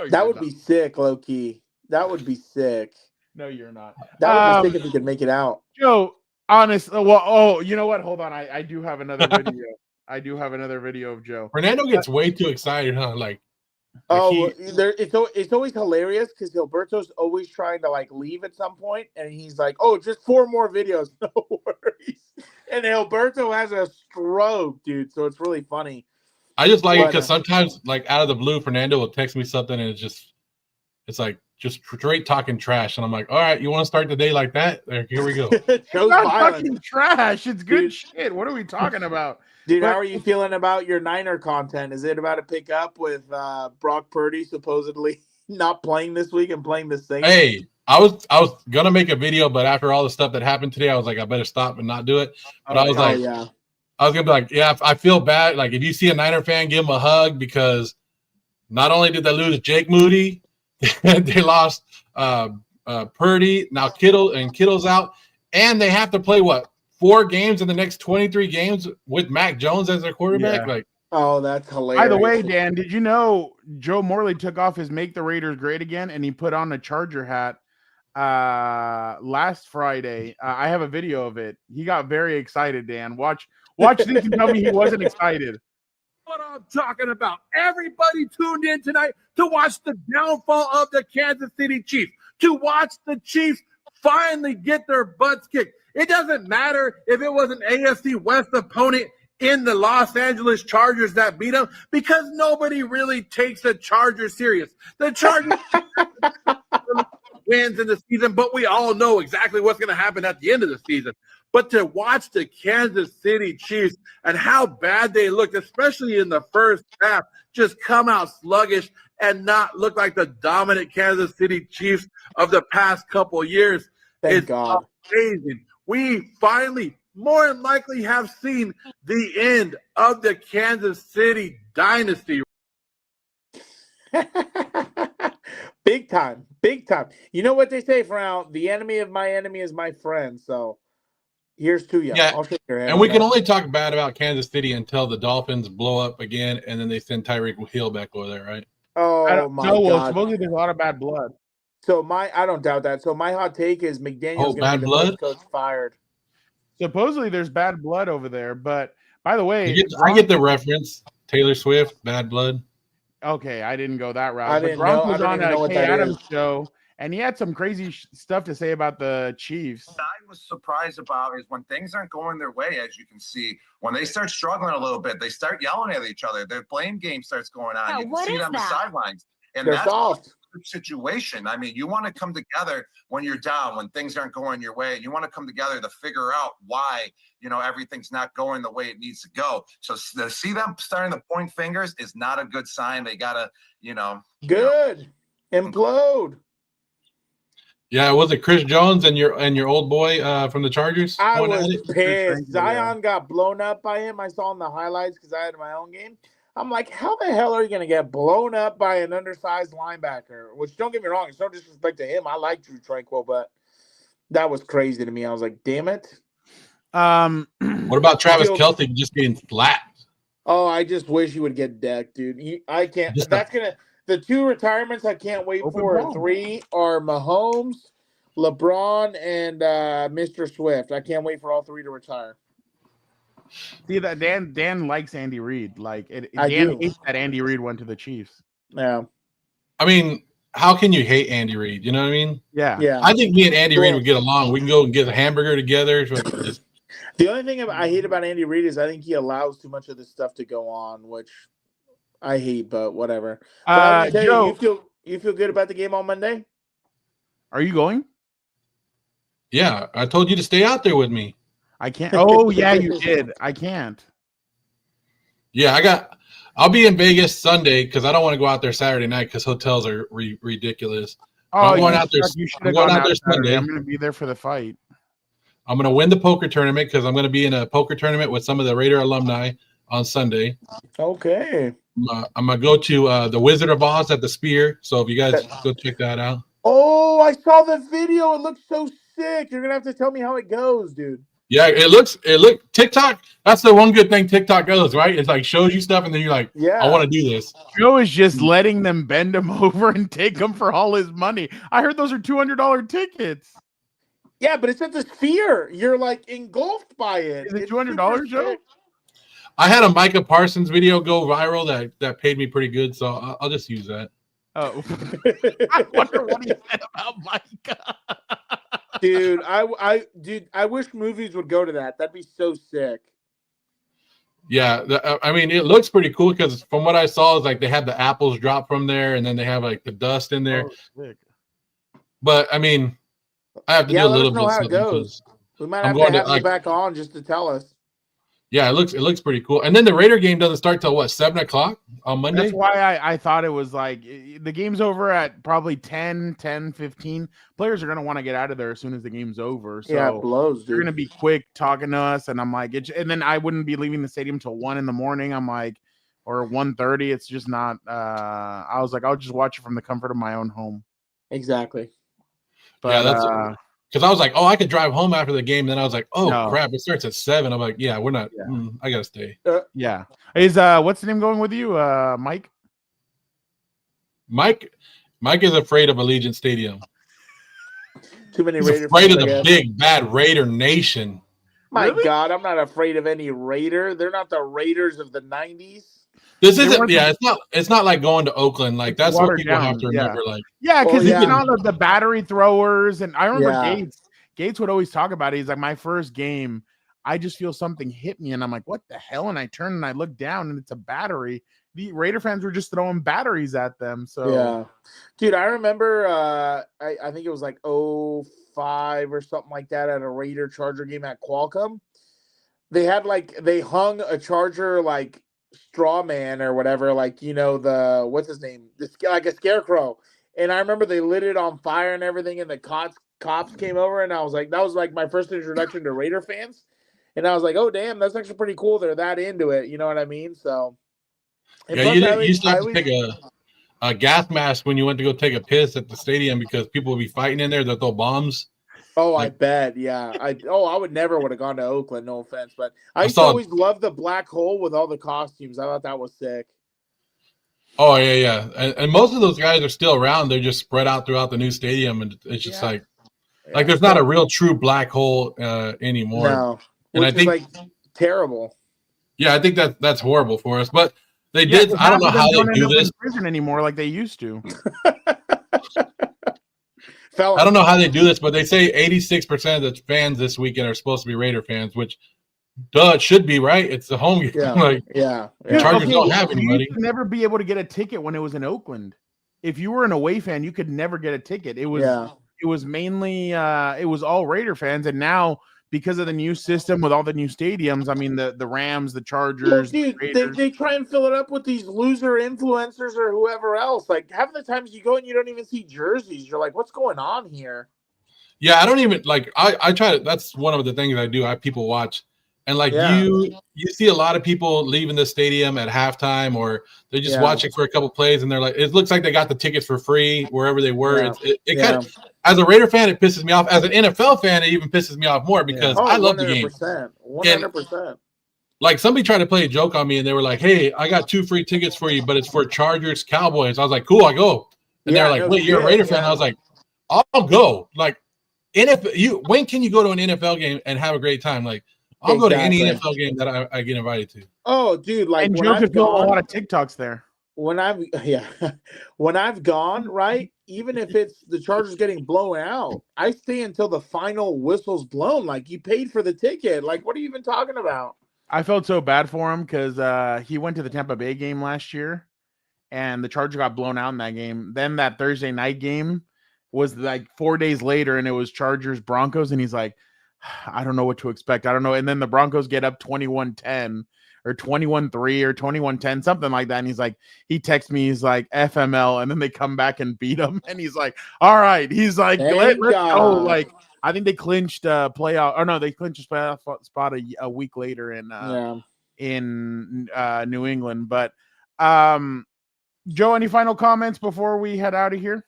That would be sick, low key. That would be sick. No, you're not. That would be sick if you could make it out. Joe, honest. Well, you know what? Hold on. I do have another video. I do have another video of Joe. Fernando gets way too excited, huh? It's always hilarious because Gilberto's always trying to like leave at some point, and he's like, "Oh, just 4 more videos, no worries." And Gilberto has a stroke, dude. So it's really funny. I just like it because sometimes, like out of the blue, Fernando will text me something, and it's like just straight talking trash, and I'm like, "All right, you want to start the day like that? Here we go." It's not talking trash. It's good shit. What are we talking about? Dude, how are you feeling about your Niner content? Is it about to pick up with Brock Purdy supposedly not playing this week and playing the Saints? Hey, I was gonna make a video, but after all the stuff that happened today, I was like, I better stop and not do it. But I was gonna be like, yeah, I feel bad. Like if you see a Niner fan, give him a hug because not only did they lose Jake Moody, they lost Purdy. Now Kittle's out, and they have to play what 4 games in the next 23 games with Mac Jones as their quarterback. Yeah. Like, Oh, that's hilarious. By the way, Dan, did you know Joe Morley took off his "Make the Raiders Great Again" and he put on a Charger hat last Friday? I have a video of it. He got very excited. Dan, watch this and tell me he wasn't excited. What I'm talking about. Everybody tuned in tonight to watch the downfall of the Kansas City Chiefs, to watch the Chiefs finally get their butts kicked. It doesn't matter if it was an AFC West opponent in the Los Angeles Chargers that beat them, because nobody really takes the Chargers serious. The Chargers wins in the season, but we all know exactly what's going to happen at the end of the season. But to watch the Kansas City Chiefs and how bad they looked, especially in the first half, just come out sluggish and not look like the dominant Kansas City Chiefs of the past couple of years. Thank God. Amazing. We finally, more than likely, have seen the end of the Kansas City dynasty. Big time. Big time. You know what they say, Frown? The enemy of my enemy is my friend. So here's to you. Yeah, I'll shake your hand. and we can only talk bad about Kansas City until the Dolphins blow up again, and then they send Tyreek Hill back over there, right? Oh, my Well, God. supposedly there's a lot of bad blood. So I don't doubt that. So my hot take is McDaniel's going to bad be the blood? head coach fired. Supposedly there's bad blood over there, but by the way, I get the reference. Taylor Swift, Bad Blood. Okay, I didn't go that route. I But didn't Gronk know- I was didn't on even know a what Kay that Adams is. show, and he had some crazy stuff to say about the Chiefs. I was surprised about is when things aren't going their way, as you can see, when they start struggling a little bit, they start yelling at each other. Their blame game starts going on. Yeah, You can what see is it on the that? sidelines. And They're that's soft. a situation. I mean, you want to come together when you're down, when things aren't going your way. You want to come together to figure out why, everything's not going the way it needs to go. So to see them starting to point fingers is not a good sign. They got to, Good. Implode. Yeah, was it Chris Jones and your old boy from the Chargers? I going at was it? pissed. Zion got blown up by him. I saw in the highlights because I had my own game. I'm like, how the hell are you going to get blown up by an undersized linebacker? Which, don't get me wrong, it's no disrespect to him. I like Drew Tranquil, but that was crazy to me. I was like, damn it. What about Travis Kelce just getting slapped? Oh, I just wish he would get decked, dude. I can't. That's going to – the 2 retirements I can't wait for at 3 are Mahomes, LeBron, and Mr. Swift. I can't wait for all 3 to retire. See that Dan likes Andy Reid. Like Dan do. hates that Andy Reid went to the Chiefs. Yeah. I mean, how can you hate Andy Reid? You know what I mean? Yeah. Yeah. I think me and Andy Reid would get along. We can go and get a hamburger together. The only thing I hate about Andy Reid is I think he allows too much of this stuff to go on, which I hate, but whatever. But Joe, you feel good about the game on Monday? Are you going? Yeah, I told you to stay out there with me. I can't. Oh, yeah, you did. I can't. Yeah, I'll be in Vegas Sunday because I don't want to go out there Saturday night because hotels are ridiculous. Oh, I'm going out there. I'm going out there Sunday. I'm going to be there for the fight. I'm going to win the poker tournament because I'm going to be in a poker tournament with some of the Raider alumni on Sunday. Okay. I'm going to go to the Wizard of Oz at the Spear. So if you guys go check that out. Oh, I saw the video. It looks so sick. You're going to have to tell me how it goes, dude. Yeah, it look TikTok. That's the one good thing TikTok does, right? It's like shows you stuff and then you're like, yeah, I want to do this. Joe is just letting them bend him over and take him for all his money. I heard those are $200 tickets. Yeah, but it's at the Sphere. You're like engulfed by it. Is it $200, Joe? I had a Micah Parsons video go viral that paid me pretty good, so I'll just use that. Oh, I wonder what he said about Micah. Dude, I wish movies would go to that. That'd be so sick. Yeah, I mean, it looks pretty cool because from what I saw, is like they have the apples drop from there, and then they have like the dust in there. Oh, sick. But I mean, I have to do a little bit. Let us know how it goes. We might have to have you back on just to tell us. Yeah, it looks pretty cool. And then the Raider game doesn't start till what, 7:00 on Monday? That's why I thought it was like the game's over at probably 10:15. Players are going to want to get out of there as soon as the game's over. So yeah, it blows, dude. They're going to be quick talking to us. And I'm like, and then I wouldn't be leaving the stadium till 1 a.m. I'm like, or 1:30. It's just not, I was like, I'll just watch it from the comfort of my own home. Exactly. But, yeah, Because I was like, oh, I could drive home after the game. Then I was like, oh, No. crap, it starts at 7. I'm like, yeah, we're not. I got to stay. Yeah. Is what's the name going with you? Mike? Mike is afraid of Allegiant Stadium. Too many He's Raider afraid fans, of I the guess. big, bad Raider nation. My Really? God, I'm not afraid of any Raider. They're not the Raiders of the 90s. This isn't, it's not like going to Oakland. Like, that's what people have to remember. Yeah. Like, Yeah, because Well, it's not the battery throwers. And I remember Yeah. Gates would always talk about it. He's like, my first game, I just feel something hit me. And I'm like, what the hell? And I turn and I look down and it's a battery. The Raider fans were just throwing batteries at them. So, yeah. Dude, I remember, I think it was like 05 or something like that at a Raider Charger game at Qualcomm. They hung a Charger like straw man or whatever, like, you know, what's his name? Like a scarecrow. And I remember they lit it on fire and everything, and the cops came over, and I was like, that was like my first introduction to Raider fans. And I was like, oh, damn, that's actually pretty cool. They're that into it. You know what I mean? So, yeah, you used to have to take a gas mask when you went to go take a piss at the stadium because people would be fighting in there. They'll throw bombs. Oh, I bet. Yeah. I would never would have gone to Oakland. No offense, but I used to always love the black hole with all the costumes. I thought that was sick. Oh yeah. And most of those guys are still around. They're just spread out throughout the new stadium, and it's just like there's not a real true black hole anymore. No, and I think like terrible. Yeah, I think that's horrible for us. But they did. I don't know how they do this. Prison anymore like they used to. I don't know how they do this, but they say 86% of the fans this weekend are supposed to be Raider fans, which it should be, right? It's the home game. Yeah. The Chargers don't have anybody. You could never be able to get a ticket when it was in Oakland. If you were an away fan, you could never get a ticket. It was mainly it was all Raider fans, and now because of the new system with all the new stadiums, I mean the Rams, the Chargers, dude, they try and fill it up with these loser influencers or whoever else. Like half the times you go and you don't even see jerseys. You're like, what's going on here? Yeah, I don't even like. I try to. That's one of the things I do. People watch, and like you see a lot of people leaving the stadium at halftime, or they're just watching for a couple plays, and they're like, it looks like they got the tickets for free wherever they were. It kind of, as a Raider fan, it pisses me off. As an NFL fan, it even pisses me off more because I love the game. 100%. Like somebody tried to play a joke on me, and they were like, "Hey, I got 2 free tickets for you, but it's for Chargers Cowboys." I was like, "Cool, I go." And they're like, "Wait, you're a Raider fan?" I was like, "I'll go." Like, when can you go to an NFL game and have a great time? Like, I'll go to any NFL game that I get invited to. Oh, dude, like and Joe could do a lot of TikToks there. When I've gone, right, even if it's the Chargers getting blown out, I stay until the final whistle's blown. Like, you paid for the ticket. Like, what are you even talking about? I felt so bad for him because he went to the Tampa Bay game last year, and the Chargers got blown out in that game. Then that Thursday night game was like 4 days later, and it was Chargers Broncos, and he's like, I don't know what to expect. I don't know. And then the Broncos get up 21-10 or 21-3 or 21-10, something like that. And he's like, he texts me, he's like, FML, and then they come back and beat him. And he's like, all right. He's like, let's go. Like, I think they clinched playoff, or no, they clinched a playoff spot a week later in New England. But Joe, any final comments before we head out of here?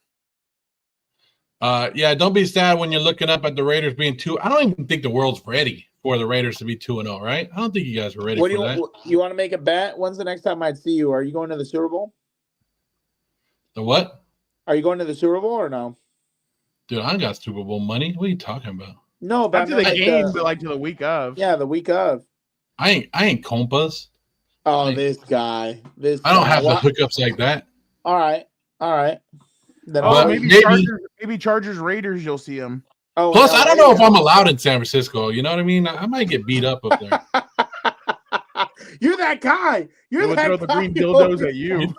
Don't be sad when you're looking up at the Raiders being 2. I don't even think the world's ready for the Raiders to be 2-0, right? I don't think you guys are ready for that. You want to make a bet? When's the next time I'd see you? Are you going to the Super Bowl? The what? Are you going to the Super Bowl or no? Dude, I got Super Bowl money. What are you talking about? No, but after the game, but like to the week of. Yeah, the week of. I ain't compas. Oh, this guy. I don't have the hookups like that. All right. Then maybe Chargers Raiders, you'll see them. Oh, plus, I don't know if I'm allowed in San Francisco. You know what I mean? I might get beat up there. You're that guy. You're that throw the green dildos at you.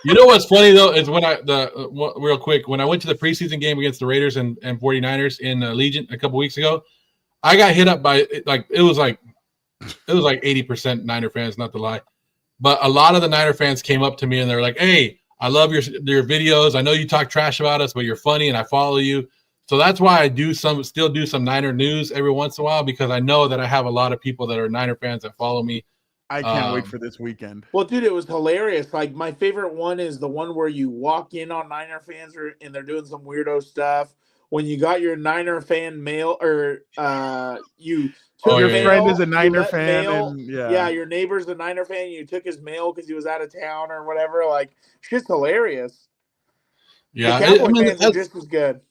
You know what's funny though is when real quick, when I went to the preseason game against the Raiders and 49ers in Allegiant a couple weeks ago, I got hit up by it was like 80% Niner fans, not to lie, but a lot of the Niner fans came up to me and they're like, "Hey, I love your videos. I know you talk trash about us, but you're funny and I follow you." So that's why I still do some Niner news every once in a while, because I know that I have a lot of people that are Niner fans that follow me. I can't wait for this weekend. Well, dude, it was hilarious. Like, my favorite one is the one where you walk in on Niner fans and they're doing some weirdo stuff, when you got your Niner fan mail, or you So took your mail, friend is a you Niner let fan, mail, and your neighbor's a Niner fan. And you took his mail because he was out of town or whatever. Like, shit's hilarious. Yeah, The Cowboy fans are just as good.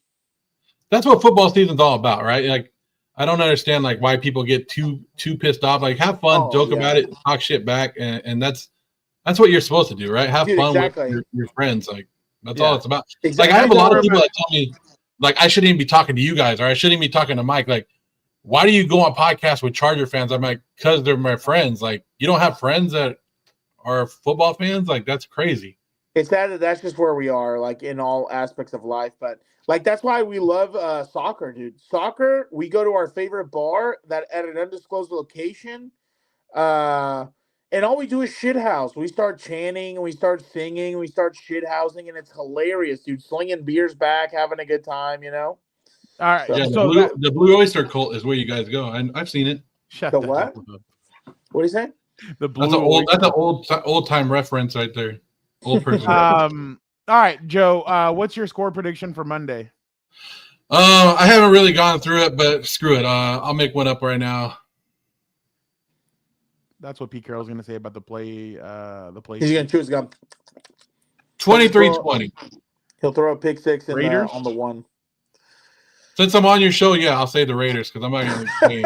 That's what football season's all about, right? Like, I don't understand like why people get too pissed off. Like, have fun, joke about it, talk shit back, and that's what you're supposed to do, right? Have fun with your friends. Like, that's all it's about. Exactly. Like, I have a lot of people that tell me, like, I shouldn't even be talking to you guys, or I shouldn't even be talking to Mike. Like, why do you go on podcasts with Charger fans? I'm like, because they're my friends. Like, you don't have friends that are football fans? Like, that's crazy. It's that's just where we are, like, in all aspects of life. But like, that's why we love soccer, dude. Soccer, we go to our favorite bar that at an undisclosed location, and all we do is shit house. We start chanting, we start singing, we start shit housing, and it's hilarious, dude. Slinging beers back, having a good time, you know. All right. Yeah, the Blue Oyster Cult is where you guys go, and I've seen it. Shut the what? What do you say? That's an old time reference right there. Old person. All right, Joe. What's your score prediction for Monday? I haven't really gone through it, but screw it. I'll make one up right now. That's what Pete Carroll's going to say about the play. The play. He's going to chew his gum. 23-20. He'll throw a pick six Raiders on the one. Since I'm on your show, yeah, I'll say the Raiders because I'm not going to say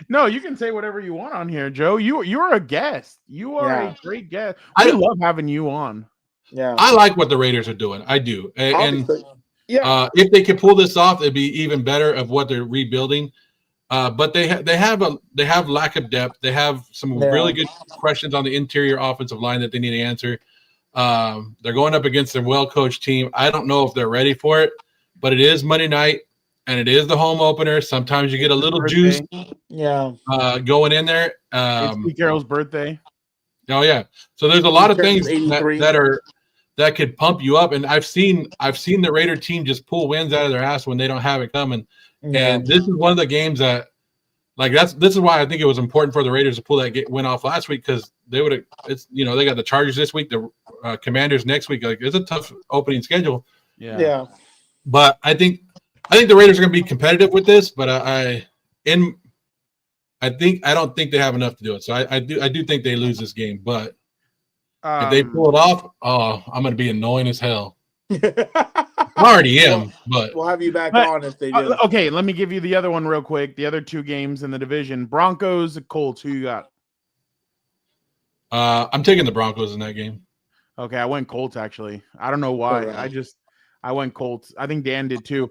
No, you can say whatever you want on here, Joe. You're a guest. You are a great guest. I love having you on. Yeah, I like what the Raiders are doing. I do, and if they could pull this off, it'd be even better of what they're rebuilding. But they have lack of depth. They have some really good questions on the interior offensive line that they need to answer. They're going up against a well-coached team. I don't know if they're ready for it, but it is Monday night. And it is the home opener. Sometimes you get a little juice going in there. It's Pete Carroll's birthday. Oh, yeah. So there's a lot of things that could pump you up. And I've seen the Raider team just pull wins out of their ass when they don't have it coming. Yeah. And this is one of the games that, like, this is why I think it was important for the Raiders to pull that win off last week, because they would have. It's they got the Chargers this week, the Commanders next week. Like, it's a tough opening schedule. Yeah. But I think the Raiders are going to be competitive with this, but I don't think they have enough to do it. So I do think they lose this game. But if they pull it off, I'm going to be annoying as hell. I already am, but we'll have you back on if they do. Okay, let me give you the other one real quick. The other two games in the division: Broncos, Colts. Who you got? I'm taking the Broncos in that game. Okay, I went Colts actually. I don't know why. I went Colts. I think Dan did too.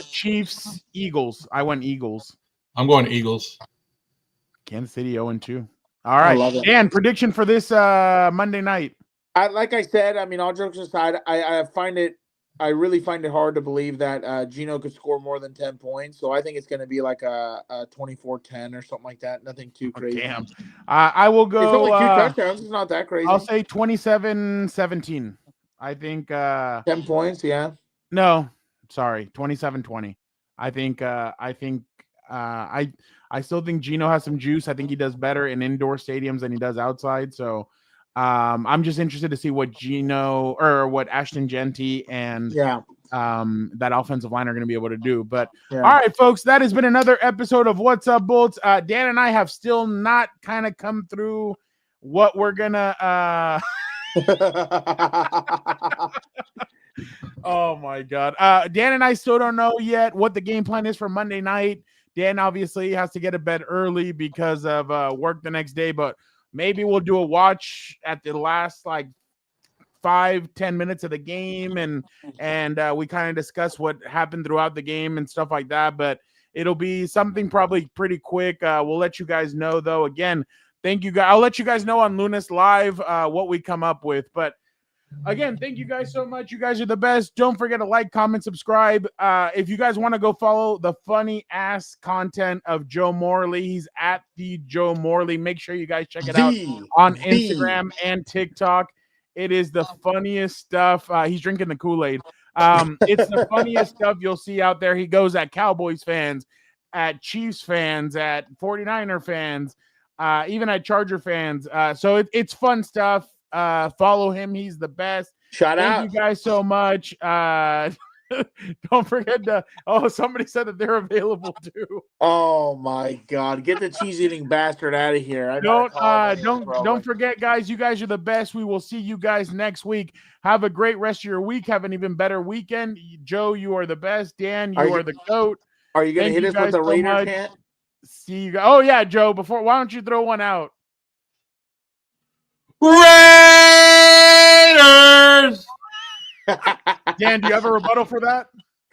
Chiefs, Eagles. I went Eagles. I'm going Eagles. Kansas City 0-2. All right. Dan, prediction for this Monday night. Like I said, I mean, all jokes aside, I really find it hard to believe that Gino could score more than 10 points. So I think it's going to be like a 24-10 or something like that. Nothing too crazy. Damn. I will go. It's only 2 touchdowns. It's not that crazy. I'll say 27-17. I think 10 points, yeah. No, sorry, 27-20. I still think Gino has some juice. I think he does better in indoor stadiums than he does outside. So I'm just interested to see what Gino or what Ashton Genty and that offensive line are going to be able to do. But all right, folks, that has been another episode of What's Up, Bolts. Dan and I have still not kind of come through what we're gonna oh my god. Dan and I still don't know yet what the game plan is for Monday night. Dan obviously has to get to bed early because of work the next day, but maybe we'll do a watch at the last like 5-10 minutes of the game and we kind of discuss what happened throughout the game and stuff like that. But it'll be something probably pretty quick. We'll let you guys know though. Again, thank you guys. I'll let you guys know on Lunas Live what we come up with. But again, thank you guys so much. You guys are the best. Don't forget to like, comment, subscribe. If you guys want to go follow the funny ass content of Joe Morley, he's at the Joe Morley. Make sure you guys check it out on Instagram and TikTok. It is the funniest stuff. He's drinking the Kool-Aid. It's the funniest stuff you'll see out there. He goes at Cowboys fans, at Chiefs fans, at 49er fans, even at Charger fans. So it's fun stuff. Follow him. He's the best. Shout out. Thank you guys so much. Don't forget to. Oh, somebody said that they're available too. Oh my God! Get the cheese-eating bastard out of here! Don't forget, guys. You guys are the best. We will see you guys next week. Have a great rest of your week. Have an even better weekend. Joe, you are the best. Dan, you are the GOAT. Are you going to hit us with the Raider chant? See you guys. Oh yeah, Joe. Why don't you throw one out? Raiders! Dan, do you have a rebuttal for that?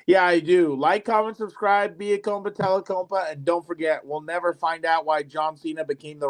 Yeah, I do. Like, comment, subscribe, be a compa, tell a compa, and don't forget, we'll never find out why John Cena became the